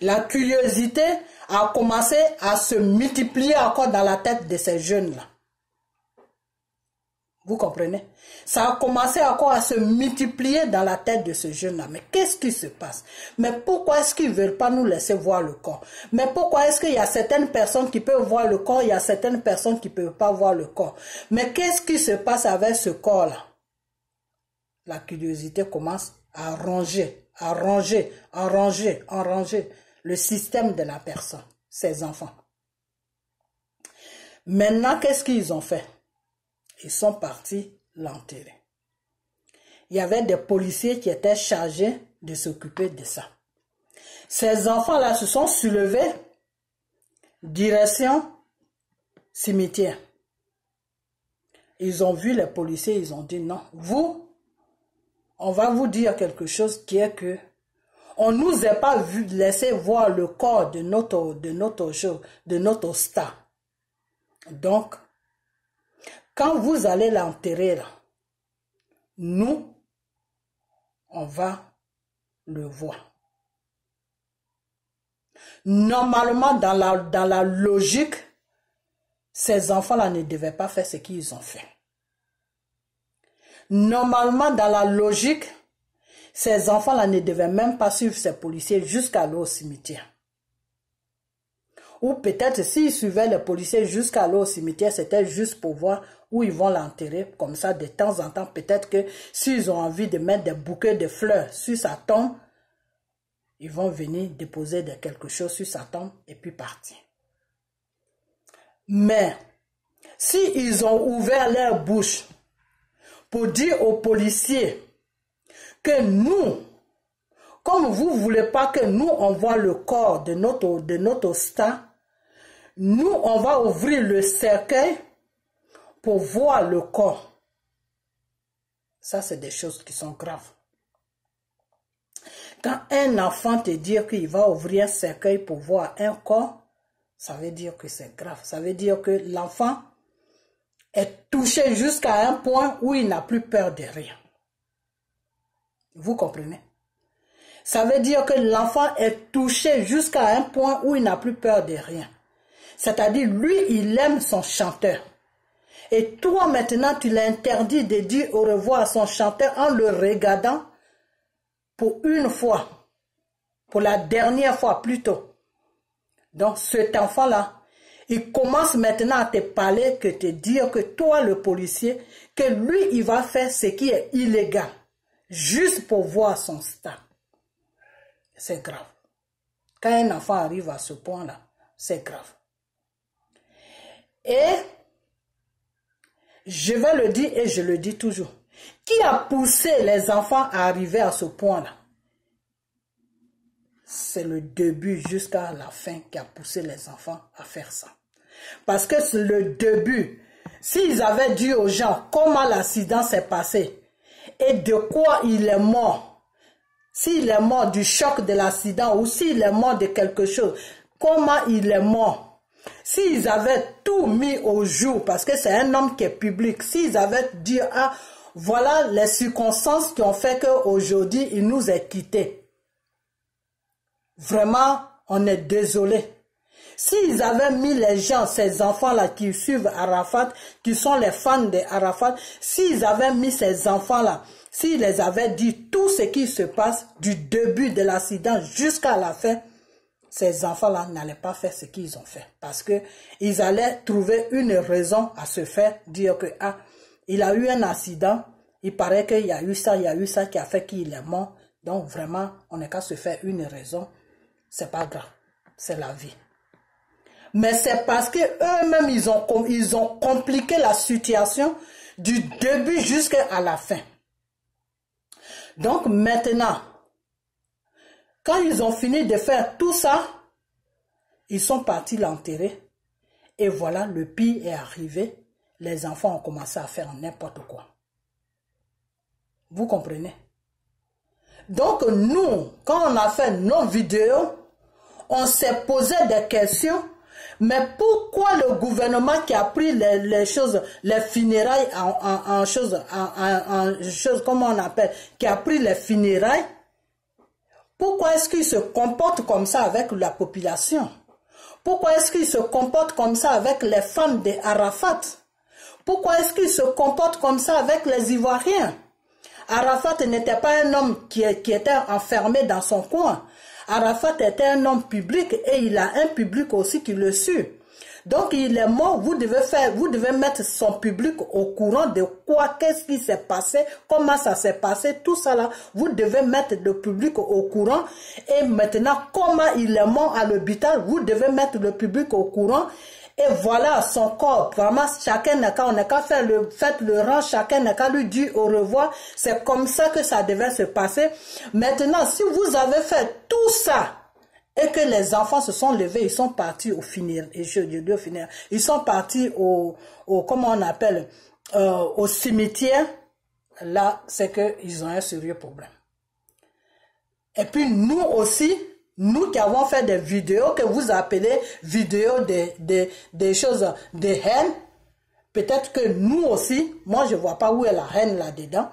La curiosité a commencé à se multiplier encore dans la tête de ces jeunes-là. Vous comprenez? Ça a commencé encore à se multiplier dans la tête de ce jeune-là. Mais qu'est-ce qui se passe? Mais pourquoi est-ce qu'ils ne veulent pas nous laisser voir le corps? Mais pourquoi est-ce qu'il y a certaines personnes qui peuvent voir le corps, il y a certaines personnes qui ne peuvent pas voir le corps? Mais qu'est-ce qui se passe avec ce corps-là? La curiosité commence à ranger, à ranger, à ranger, à ranger le système de la personne, ses enfants. Maintenant, qu'est-ce qu'ils ont fait? Ils sont partis l'enterrer. Il y avait des policiers qui étaient chargés de s'occuper de ça. Ces enfants-là se sont soulevés, direction cimetière. Ils ont vu les policiers, ils ont dit non, vous, on va vous dire quelque chose qui est que on ne nous a pas laissé voir le corps de notre star. Donc, quand vous allez l'enterrer là, nous, on va le voir. Normalement, dans la logique, ces enfants-là ne devaient pas faire ce qu'ils ont fait. Normalement, dans la logique, ces enfants-là ne devaient même pas suivre ces policiers jusqu'à l'eau au cimetière. Ou peut-être s'ils suivaient les policiers jusqu'à l'eau au cimetière, c'était juste pour voir où ils vont l'enterrer. Comme ça, de temps en temps, peut-être que s'ils ont envie de mettre des bouquets de fleurs sur sa tombe, ils vont venir déposer quelque chose sur sa tombe et puis partir. Mais, s'ils ont ouvert leur bouche pour dire aux policiers que nous, comme vous ne voulez pas que nous, on voit le corps de notre star, nous, on va ouvrir le cercueil pour voir le corps. Ça, c'est des choses qui sont graves. Quand un enfant te dit qu'il va ouvrir un cercueil pour voir un corps, ça veut dire que c'est grave. Ça veut dire que l'enfant est touché jusqu'à un point où il n'a plus peur de rien. Vous comprenez? Ça veut dire que l'enfant est touché jusqu'à un point où il n'a plus peur de rien. C'est-à-dire, lui, il aime son chanteur. Et toi, maintenant, tu l'interdis de dire au revoir à son chanteur en le regardant pour une fois, pour la dernière fois plutôt. Donc, cet enfant-là, il commence maintenant à te parler, que te dire que toi, le policier, que lui, il va faire ce qui est illégal, juste pour voir son stade. C'est grave. Quand un enfant arrive à ce point-là, c'est grave. Et je vais le dire et je le dis toujours. Qui a poussé les enfants à arriver à ce point-là? C'est le début jusqu'à la fin qui a poussé les enfants à faire ça. Parce que c'est le début. S'ils avaient dit aux gens comment l'accident s'est passé et de quoi il est mort, s'il est mort du choc de l'accident ou s'il est mort de quelque chose, comment il est mort? S'ils avaient tout mis au jour, parce que c'est un homme qui est public, s'ils avaient dit, ah, voilà les circonstances qui ont fait qu'aujourd'hui, il nous a quittés. Vraiment, on est désolé. S'ils avaient mis les gens, ces enfants-là qui suivent Arafat, qui sont les fans de Arafat, s'ils avaient mis ces enfants-là, s'ils les avaient dit tout ce qui se passe du début de l'accident jusqu'à la fin, ces enfants-là n'allaient pas faire ce qu'ils ont fait. Parce qu'ils allaient trouver une raison à se faire, dire que, ah, il a eu un accident, il paraît qu'il y a eu ça qui a fait qu'il est mort. Donc vraiment, on n'a qu'à se faire une raison. C'est pas grave, c'est la vie. Mais c'est parce que eux-mêmes, ils ont compliqué la situation du début jusqu'à la fin. Donc maintenant, quand ils ont fini de faire tout ça, ils sont partis l'enterrer. Et voilà, le pire est arrivé. Les enfants ont commencé à faire n'importe quoi. Vous comprenez? Donc nous, quand on a fait nos vidéos, on s'est posé des questions. Mais pourquoi le gouvernement qui a pris les choses, les funérailles en choses, comment on appelle, qui a pris les funérailles, pourquoi est-ce qu'il se comporte comme ça avec la population? Pourquoi est-ce qu'il se comporte comme ça avec les femmes d'Arafat? Pourquoi est-ce qu'il se comporte comme ça avec les Ivoiriens? Arafat n'était pas un homme qui était enfermé dans son coin. Arafat était un homme public et il a un public aussi qui le suit. Donc il est mort, vous devez mettre son public au courant de quoi, qu'est-ce qui s'est passé, comment ça s'est passé, tout ça là. Vous devez mettre le public au courant. Et maintenant, comment il est mort à l'hôpital, vous devez mettre le public au courant. Et voilà son corps. Vraiment, chacun n'a qu'à faire faites le rang, chacun n'a qu'à lui dire au revoir. C'est comme ça que ça devait se passer. Maintenant, si vous avez fait tout ça, et que les enfants se sont levés, ils sont partis au funérailles, ils sont partis comment on appelle, au cimetière, là, c'est qu'ils ont un sérieux problème. Et puis nous aussi, nous qui avons fait des vidéos que vous appelez vidéos des choses de haine, peut-être que nous aussi, moi je ne vois pas où est la haine là-dedans.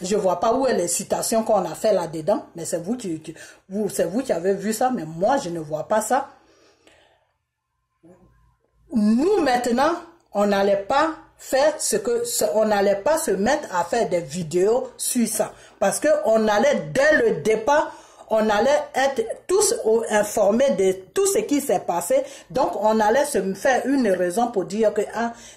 Je ne vois pas où est les citations qu'on a fait là-dedans, mais c'est vous qui avez vu ça, mais moi je ne vois pas ça. Nous maintenant, on n'allait pas faire on n'allait pas se mettre à faire des vidéos sur ça, parce que on allait dès le départ, on allait être tous informés de tout ce qui s'est passé. Donc, on allait se faire une raison pour dire que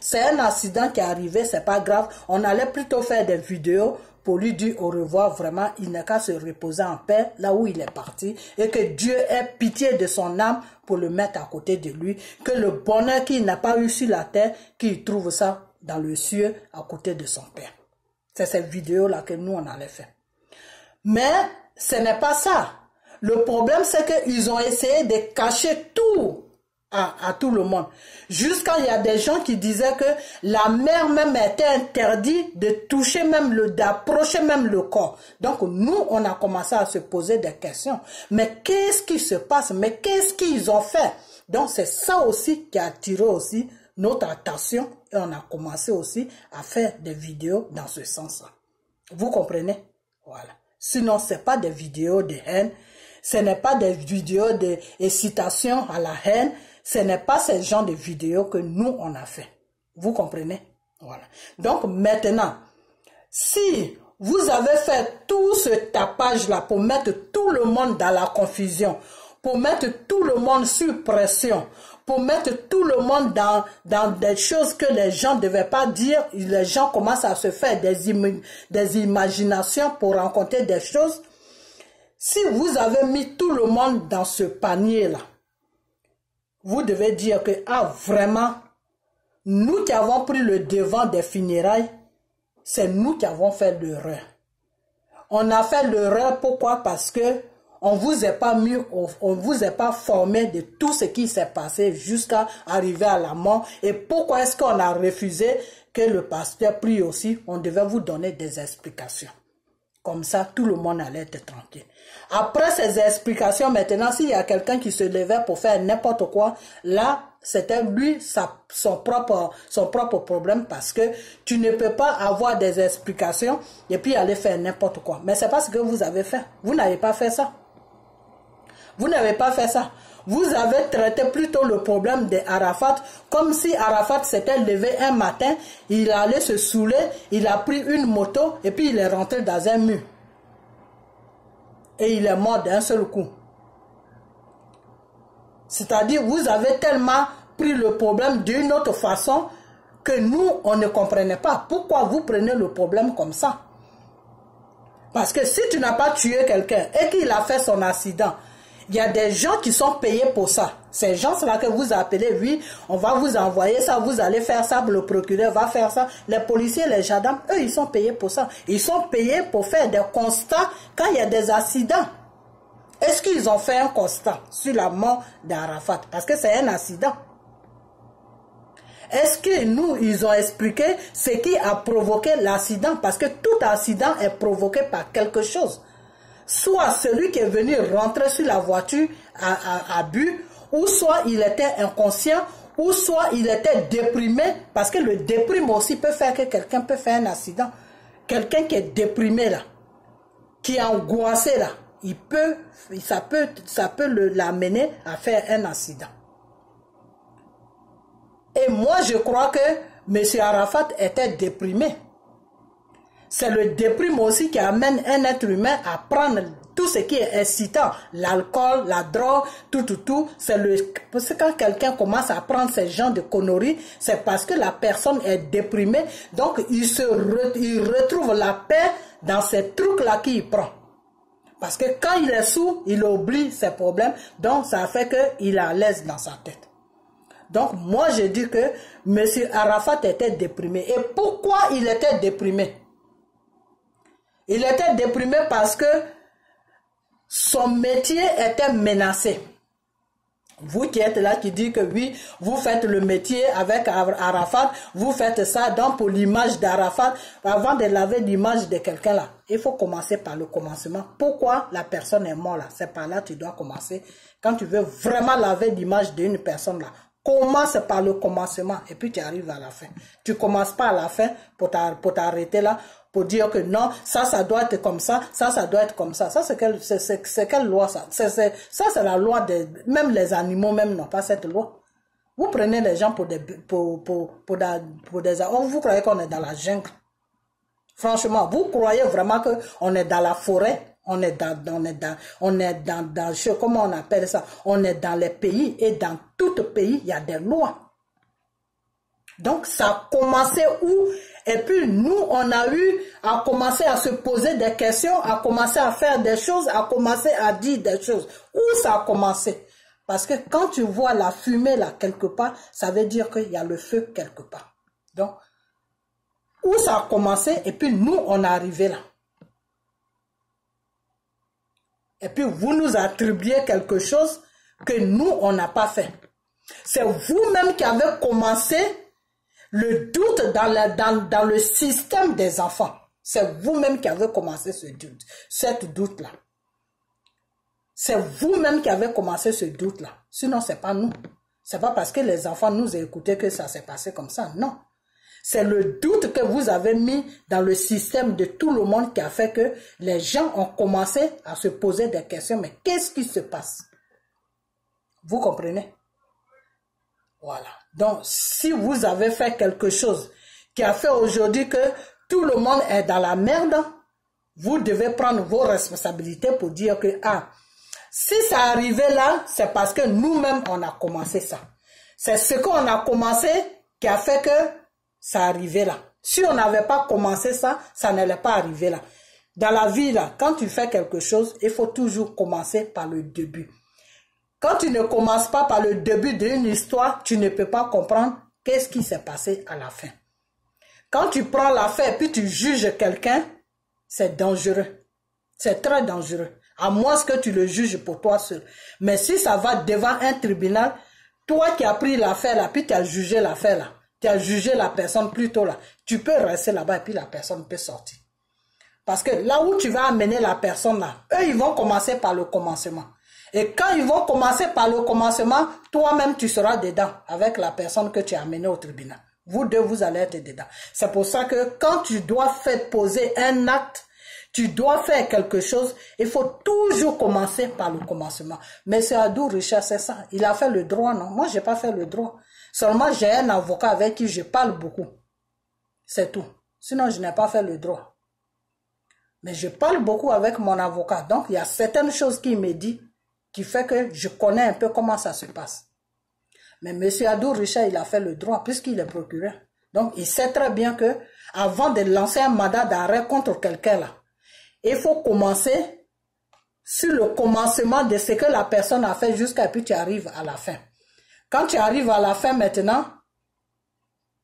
c'est un accident qui est arrivé, c'est pas grave. On allait plutôt faire des vidéos pour lui dire au revoir. Vraiment, il n'a qu'à se reposer en paix là où il est parti. Et que Dieu ait pitié de son âme pour le mettre à côté de lui. Que le bonheur qu'il n'a pas eu sur la terre, qu'il trouve ça dans le ciel à côté de son père. C'est cette vidéo-là que nous, on allait faire. Mais ce n'est pas ça. Le problème, c'est qu'ils ont essayé de cacher tout à tout le monde. Jusqu'à il y a des gens qui disaient que la mère même était interdite de toucher même d'approcher même le corps. Donc nous, on a commencé à se poser des questions. Mais qu'est-ce qui se passe? Mais qu'est-ce qu'ils ont fait? Donc c'est ça aussi qui a attiré aussi notre attention et on a commencé aussi à faire des vidéos dans ce sens-là. Vous comprenez? Voilà. Sinon, ce n'est pas des vidéos de haine, ce n'est pas des vidéos d'incitation à la haine, ce n'est pas ce genre de vidéos que nous, on a fait. Vous comprenez? Voilà. Donc, maintenant, si vous avez fait tout ce tapage-là pour mettre tout le monde dans la confusion, pour mettre tout le monde sous pression, pour mettre tout le monde dans des choses que les gens ne devaient pas dire, les gens commencent à se faire des imaginations pour rencontrer des choses. Si vous avez mis tout le monde dans ce panier-là, vous devez dire que, vraiment, nous qui avons pris le devant des funérailles, c'est nous qui avons fait l'erreur. On a fait l'erreur, pourquoi? Parce que on vous est pas formé de tout ce qui s'est passé jusqu'à arriver à la mort. Et pourquoi est-ce qu'on a refusé que le pasteur prie aussi? On devait vous donner des explications. Comme ça, tout le monde allait être tranquille. Après ces explications, maintenant, s'il y a quelqu'un qui se levait pour faire n'importe quoi, là, c'était lui son propre problème, parce que tu ne peux pas avoir des explications et puis aller faire n'importe quoi. Mais c'est pas ce que vous avez fait. Vous n'avez pas fait ça. Vous n'avez pas fait ça. Vous avez traité plutôt le problème de Arafat comme si Arafat s'était levé un matin, il allait se saouler, il a pris une moto et puis il est rentré dans un mur. Et il est mort d'un seul coup. C'est-à-dire, vous avez tellement pris le problème d'une autre façon que nous, on ne comprenait pas. Pourquoi vous prenez le problème comme ça? Parce que si tu n'as pas tué quelqu'un et qu'il a fait son accident, il y a des gens qui sont payés pour ça. Ces gens-là que vous appelez, oui, on va vous envoyer ça, vous allez faire ça, le procureur va faire ça. Les policiers, les gendarmes, eux, ils sont payés pour ça. Ils sont payés pour faire des constats quand il y a des accidents. Est-ce qu'ils ont fait un constat sur la mort d'Arafat? Parce que c'est un accident. Est-ce que nous, ils ont expliqué ce qui a provoqué l'accident? Parce que tout accident est provoqué par quelque chose. Soit celui qui est venu rentrer sur la voiture a bu, ou soit il était inconscient, ou soit il était déprimé, parce que le déprime aussi peut faire que quelqu'un peut faire un accident. Quelqu'un qui est déprimé là, qui est angoissé là, ça peut l'amener à faire un accident. Et moi je crois que M. Arafat était déprimé. C'est le déprime aussi qui amène un être humain à prendre tout ce qui est excitant, l'alcool, la drogue, tout. Parce que quand quelqu'un commence à prendre ces genres de conneries, c'est parce que la personne est déprimée, donc il retrouve la paix dans ces trucs-là qu'il prend. Parce que quand il est sous, il oublie ses problèmes, donc ça fait qu'il est à l'aise dans sa tête. Donc moi je dis que M. Arafat était déprimé. Et pourquoi il était déprimé? Il était déprimé parce que son métier était menacé. Vous qui êtes là, qui dites que oui, vous faites le métier avec Arafat, vous faites ça donc pour l'image d'Arafat, avant de laver l'image de quelqu'un là. Il faut commencer par le commencement. Pourquoi la personne est morte là? C'est par là que tu dois commencer. Quand tu veux vraiment laver l'image d'une personne là, commence par le commencement et puis tu arrives à la fin. Tu commences pas à la fin pour t'arrêter là, pour dire que non, ça doit être comme ça, ça doit être comme ça. Ça, c'est quelle loi ça? Ça, c'est la loi de... Même les animaux même n'ont pas cette loi. Vous prenez les gens pour des... vous croyez qu'on est dans la jungle? Franchement, vous croyez vraiment qu'on est dans la forêt? On est dans, comment on appelle ça? On est dans les pays, et dans tout pays, il y a des lois. Donc, ça a commencé où? Et puis, nous, on a eu à commencer à se poser des questions, à commencer à faire des choses, à commencer à dire des choses. Où ça a commencé? Parce que quand tu vois la fumée là, quelque part, ça veut dire qu'il y a le feu quelque part. Donc, où ça a commencé? Et puis, nous, on est arrivé là. Et puis, vous nous attribuez quelque chose que nous, on n'a pas fait. C'est vous-même qui avez commencé le doute dans le système des enfants. C'est vous-même qui avez commencé cette doute-là. C'est vous-même qui avez commencé ce doute-là. Sinon, ce n'est pas nous. Ce n'est pas parce que les enfants nous écoutaient que ça s'est passé comme ça. Non. C'est le doute que vous avez mis dans le système de tout le monde qui a fait que les gens ont commencé à se poser des questions. Mais qu'est-ce qui se passe? Vous comprenez? Voilà. Donc, si vous avez fait quelque chose qui a fait aujourd'hui que tout le monde est dans la merde, vous devez prendre vos responsabilités pour dire que, si ça arrivait là, c'est parce que nous-mêmes, on a commencé ça. C'est ce qu'on a commencé qui a fait que ça arrivait là. Si on n'avait pas commencé ça, ça n'allait pas arriver là. Dans la vie, là, quand tu fais quelque chose, il faut toujours commencer par le début. Quand tu ne commences pas par le début d'une histoire, tu ne peux pas comprendre qu'est-ce qui s'est passé à la fin. Quand tu prends l'affaire et puis tu juges quelqu'un, c'est dangereux. C'est très dangereux. À moins que tu le juges pour toi seul. Mais si ça va devant un tribunal, toi qui as pris l'affaire là, puis tu as jugé l'affaire là, tu as jugé la personne plutôt là, tu peux rester là-bas et puis la personne peut sortir. Parce que là où tu vas amener la personne là, eux ils vont commencer par le commencement. Et quand ils vont commencer par le commencement, toi-même tu seras dedans avec la personne que tu as amenée au tribunal. Vous deux, vous allez être dedans. C'est pour ça que quand tu dois faire poser un acte, tu dois faire quelque chose, il faut toujours commencer par le commencement. Mais c'est Adou Richard, c'est ça. Il a fait le droit, non? Moi, je n'ai pas fait le droit. Seulement, j'ai un avocat avec qui je parle beaucoup. C'est tout. Sinon, je n'ai pas fait le droit. Mais je parle beaucoup avec mon avocat. Donc, il y a certaines choses qu'il me dit qui fait que je connais un peu comment ça se passe. Mais M. Adou Richard, il a fait le droit puisqu'il est procureur. Donc, il sait très bien que avant de lancer un mandat d'arrêt contre quelqu'un là, il faut commencer sur le commencement de ce que la personne a fait jusqu'à puis tu arrives à la fin. Quand tu arrives à la fin maintenant,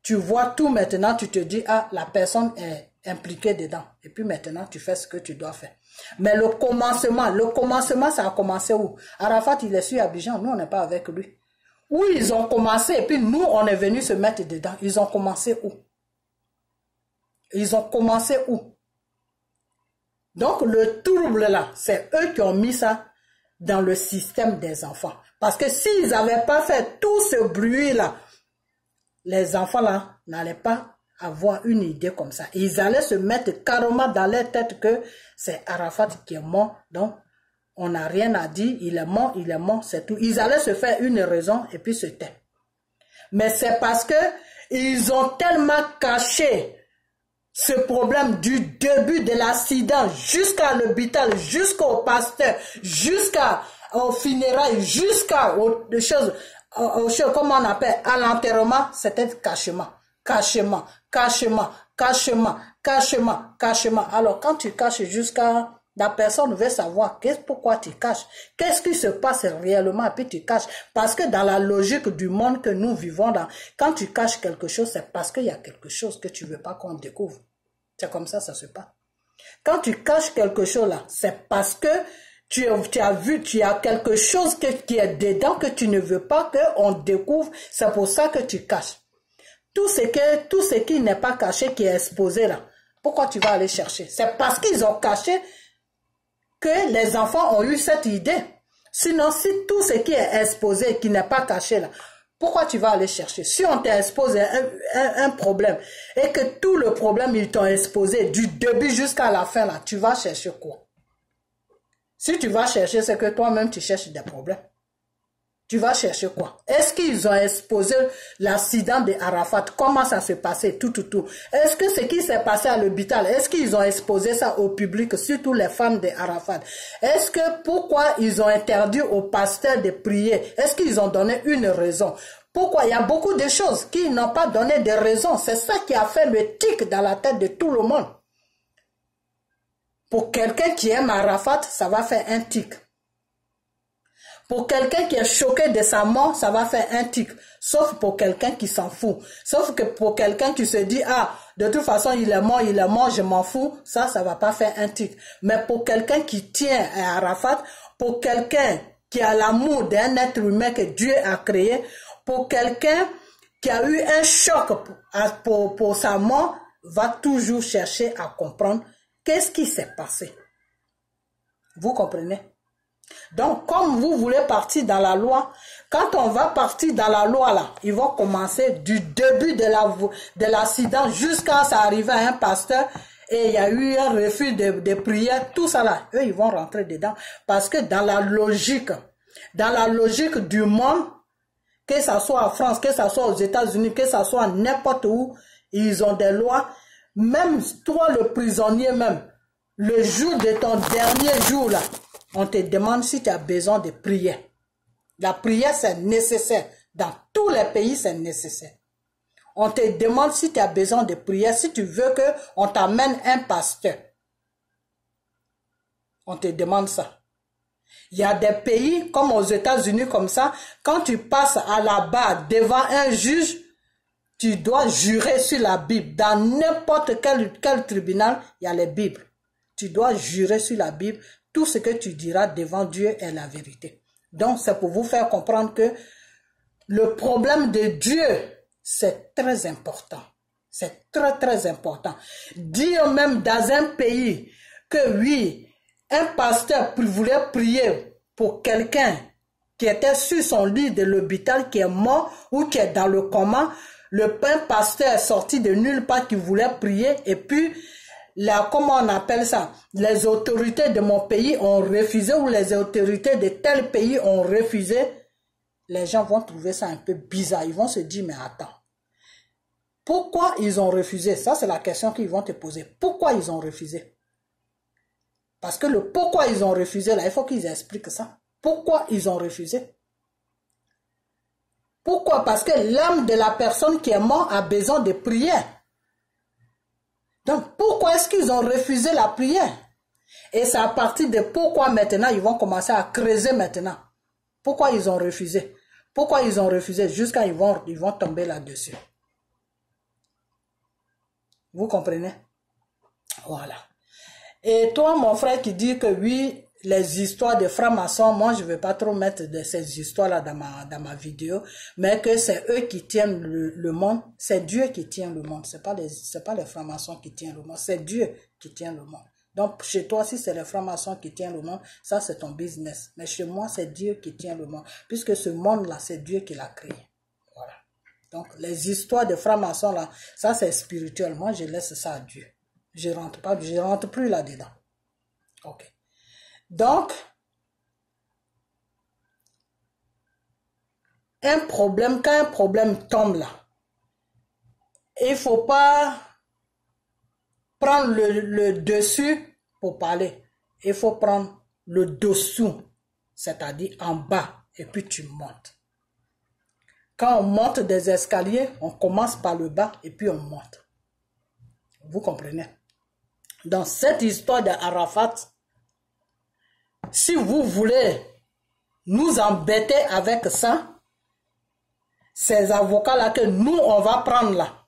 tu vois tout maintenant, tu te dis, la personne est impliquée dedans. Et puis maintenant, tu fais ce que tu dois faire. Mais le commencement, ça a commencé où? Arafat, il est sur Abidjan, nous, on n'est pas avec lui. Où ils ont commencé, et puis nous, on est venu se mettre dedans. Ils ont commencé où? Ils ont commencé où? Donc, le trouble là, c'est eux qui ont mis ça dans le système des enfants. Parce que s'ils n'avaient pas fait tout ce bruit là, les enfants là n'allaient pas avoir une idée comme ça. Ils allaient se mettre carrément dans leur tête que c'est Arafat qui est mort. Donc, on n'a rien à dire. Il est mort, c'est tout. Ils allaient se faire une raison et puis se taire. Mais c'est parce que Ils ont tellement caché ce problème du début de l'accident jusqu'à l'hôpital, jusqu'au pasteur, jusqu'au funérailles, jusqu'aux choses, comment on appelle, à l'enterrement, c'était cachement, cachement, cachement, cachement, cachement, cachement. Alors quand tu caches jusqu'à... La personne veut savoir pourquoi tu caches, qu'est-ce qui se passe réellement et puis tu caches. Parce que dans la logique du monde que nous vivons, quand tu caches quelque chose, c'est parce qu'il y a quelque chose que tu ne veux pas qu'on découvre. C'est comme ça se passe. Quand tu caches quelque chose là, c'est parce que tu as vu, tu as quelque chose qui est dedans que tu ne veux pas qu'on découvre. C'est pour ça que tu caches. Tout ce qui n'est pas caché, qui est exposé là, pourquoi tu vas aller chercher? C'est parce qu'ils ont caché que les enfants ont eu cette idée. Sinon, si tout ce qui est exposé, qui n'est pas caché là, pourquoi tu vas aller chercher? Si on t'a exposé un problème et que tout le problème, ils t'ont exposé du début jusqu'à la fin là, tu vas chercher quoi? Si tu vas chercher, c'est que toi-même tu cherches des problèmes. Tu vas chercher quoi? Est-ce qu'ils ont exposé l'accident de Arafat? Comment ça s'est passé? Tout. Est-ce que ce qui s'est passé à l'hôpital, est-ce qu'ils ont exposé ça au public, surtout les femmes de Arafat? Est-ce que pourquoi ils ont interdit aux pasteurs de prier? Est-ce qu'ils ont donné une raison? Pourquoi? Il y a beaucoup de choses qui n'ont pas donné de raison. C'est ça qui a fait le tic dans la tête de tout le monde. Pour quelqu'un qui aime Arafat, ça va faire un tic. Pour quelqu'un qui est choqué de sa mort, ça va faire un tic. Sauf pour quelqu'un qui s'en fout. Sauf que pour quelqu'un qui se dit, ah, de toute façon, il est mort, je m'en fous. Ça va pas faire un tic. Mais pour quelqu'un qui tient à Arafat, pour quelqu'un qui a l'amour d'un être humain que Dieu a créé, pour quelqu'un qui a eu un choc pour sa mort, va toujours chercher à comprendre qu'est-ce qui s'est passé. Vous comprenez? Donc, comme vous voulez partir dans la loi, quand on va partir dans la loi, là, ils vont commencer du début de l'accident jusqu'à ça arriver à un pasteur et il y a eu un refus de prière, tout ça là, eux, ils vont rentrer dedans. Parce que dans la logique du monde, que ça soit en France, que ça soit aux États-Unis, que ça soit n'importe où, ils ont des lois. Même toi, le prisonnier même, le jour de ton dernier jour là, on te demande si tu as besoin de prier. La prière, c'est nécessaire. Dans tous les pays, c'est nécessaire. On te demande si tu as besoin de prière, si tu veux qu'on t'amène un pasteur. On te demande ça. Il y a des pays, comme aux États-Unis, comme ça, quand tu passes à la barre devant un juge, tu dois jurer sur la Bible. Dans n'importe quel tribunal, il y a les Bibles. Tu dois jurer sur la Bible. Tout ce que tu diras devant Dieu est la vérité. Donc, c'est pour vous faire comprendre que le problème de Dieu, c'est très important. C'est très, très important. Dire même dans un pays que oui, un pasteur voulait prier pour quelqu'un qui était sur son lit de l'hôpital, qui est mort ou qui est dans le coma, le pasteur est sorti de nulle part qui voulait prier et puis comment on appelle ça? Les autorités de mon pays ont refusé ou les autorités de tel pays ont refusé. Les gens vont trouver ça un peu bizarre. Ils vont se dire, mais attends. Pourquoi ils ont refusé? Ça, c'est la question qu'ils vont te poser. Pourquoi ils ont refusé? Parce que le pourquoi ils ont refusé, là, il faut qu'ils expliquent ça. Pourquoi ils ont refusé? Pourquoi? Parce que l'âme de la personne qui est morte a besoin de prière. Donc, pourquoi est-ce qu'ils ont refusé la prière? Et c'est à partir de pourquoi maintenant, ils vont commencer à creuser maintenant. Pourquoi ils ont refusé? Pourquoi ils ont refusé? Jusqu'à ils vont tomber là-dessus. Vous comprenez? Voilà. Et toi, mon frère, qui dit que oui, les histoires de francs-maçons, moi, je ne vais pas trop mettre de ces histoires-là dans ma vidéo, mais que c'est eux qui tiennent le monde. C'est Dieu qui tient le monde. C'est pas les francs-maçons qui tiennent le monde. C'est Dieu qui tient le monde. Donc, chez toi, si c'est les francs-maçons qui tiennent le monde, ça, c'est ton business. Mais chez moi, c'est Dieu qui tient le monde. Puisque ce monde-là, c'est Dieu qui l'a créé. Voilà. Donc, les histoires de francs-maçons, là, ça, c'est spirituel. Moi, je laisse ça à Dieu. Je rentre plus là-dedans. Ok. Donc, quand un problème tombe là, il ne faut pas prendre le dessus pour parler. Il faut prendre le dessous, c'est-à-dire en bas, et puis tu montes. Quand on monte des escaliers, on commence par le bas et puis on monte. Vous comprenez? Dans cette histoire d'Arafat, si vous voulez nous embêter avec ça, ces avocats-là que nous, on va prendre là,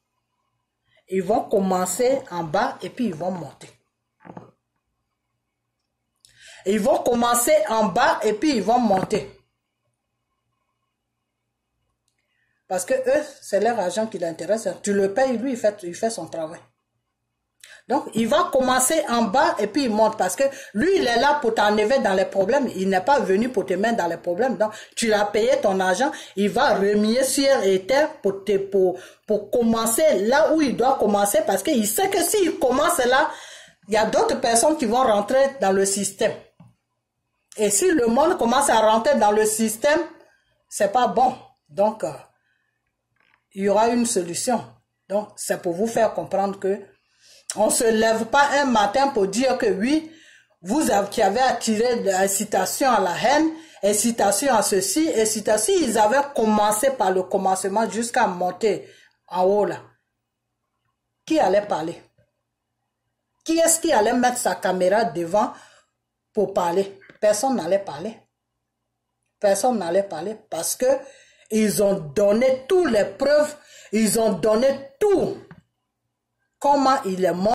ils vont commencer en bas et puis ils vont monter. Ils vont commencer en bas et puis ils vont monter. Parce que eux, c'est leur argent qui l'intéresse. Tu le payes, lui, il fait son travail. Donc, il va commencer en bas et puis il monte. Parce que lui, il est là pour t'enlever dans les problèmes. Il n'est pas venu pour te mettre dans les problèmes. Donc, tu l'as payé ton argent. Il va remuer ciel et terre pour commencer là où il doit commencer. Parce qu'il sait que s'il commence là, il y a d'autres personnes qui vont rentrer dans le système. Et si le monde commence à rentrer dans le système, c'est pas bon. Donc, il y aura une solution. Donc, c'est pour vous faire comprendre que on ne se lève pas un matin pour dire que oui, qui avez attiré l'incitation à la haine, incitation à ceci, incitation. Ils avaient commencé par le commencement jusqu'à monter en haut là. Qui allait parler? Qui est-ce qui allait mettre sa caméra devant pour parler? Personne n'allait parler. Personne n'allait parler parce que ils ont donné toutes les preuves, ils ont donné tout. Comment il est mort.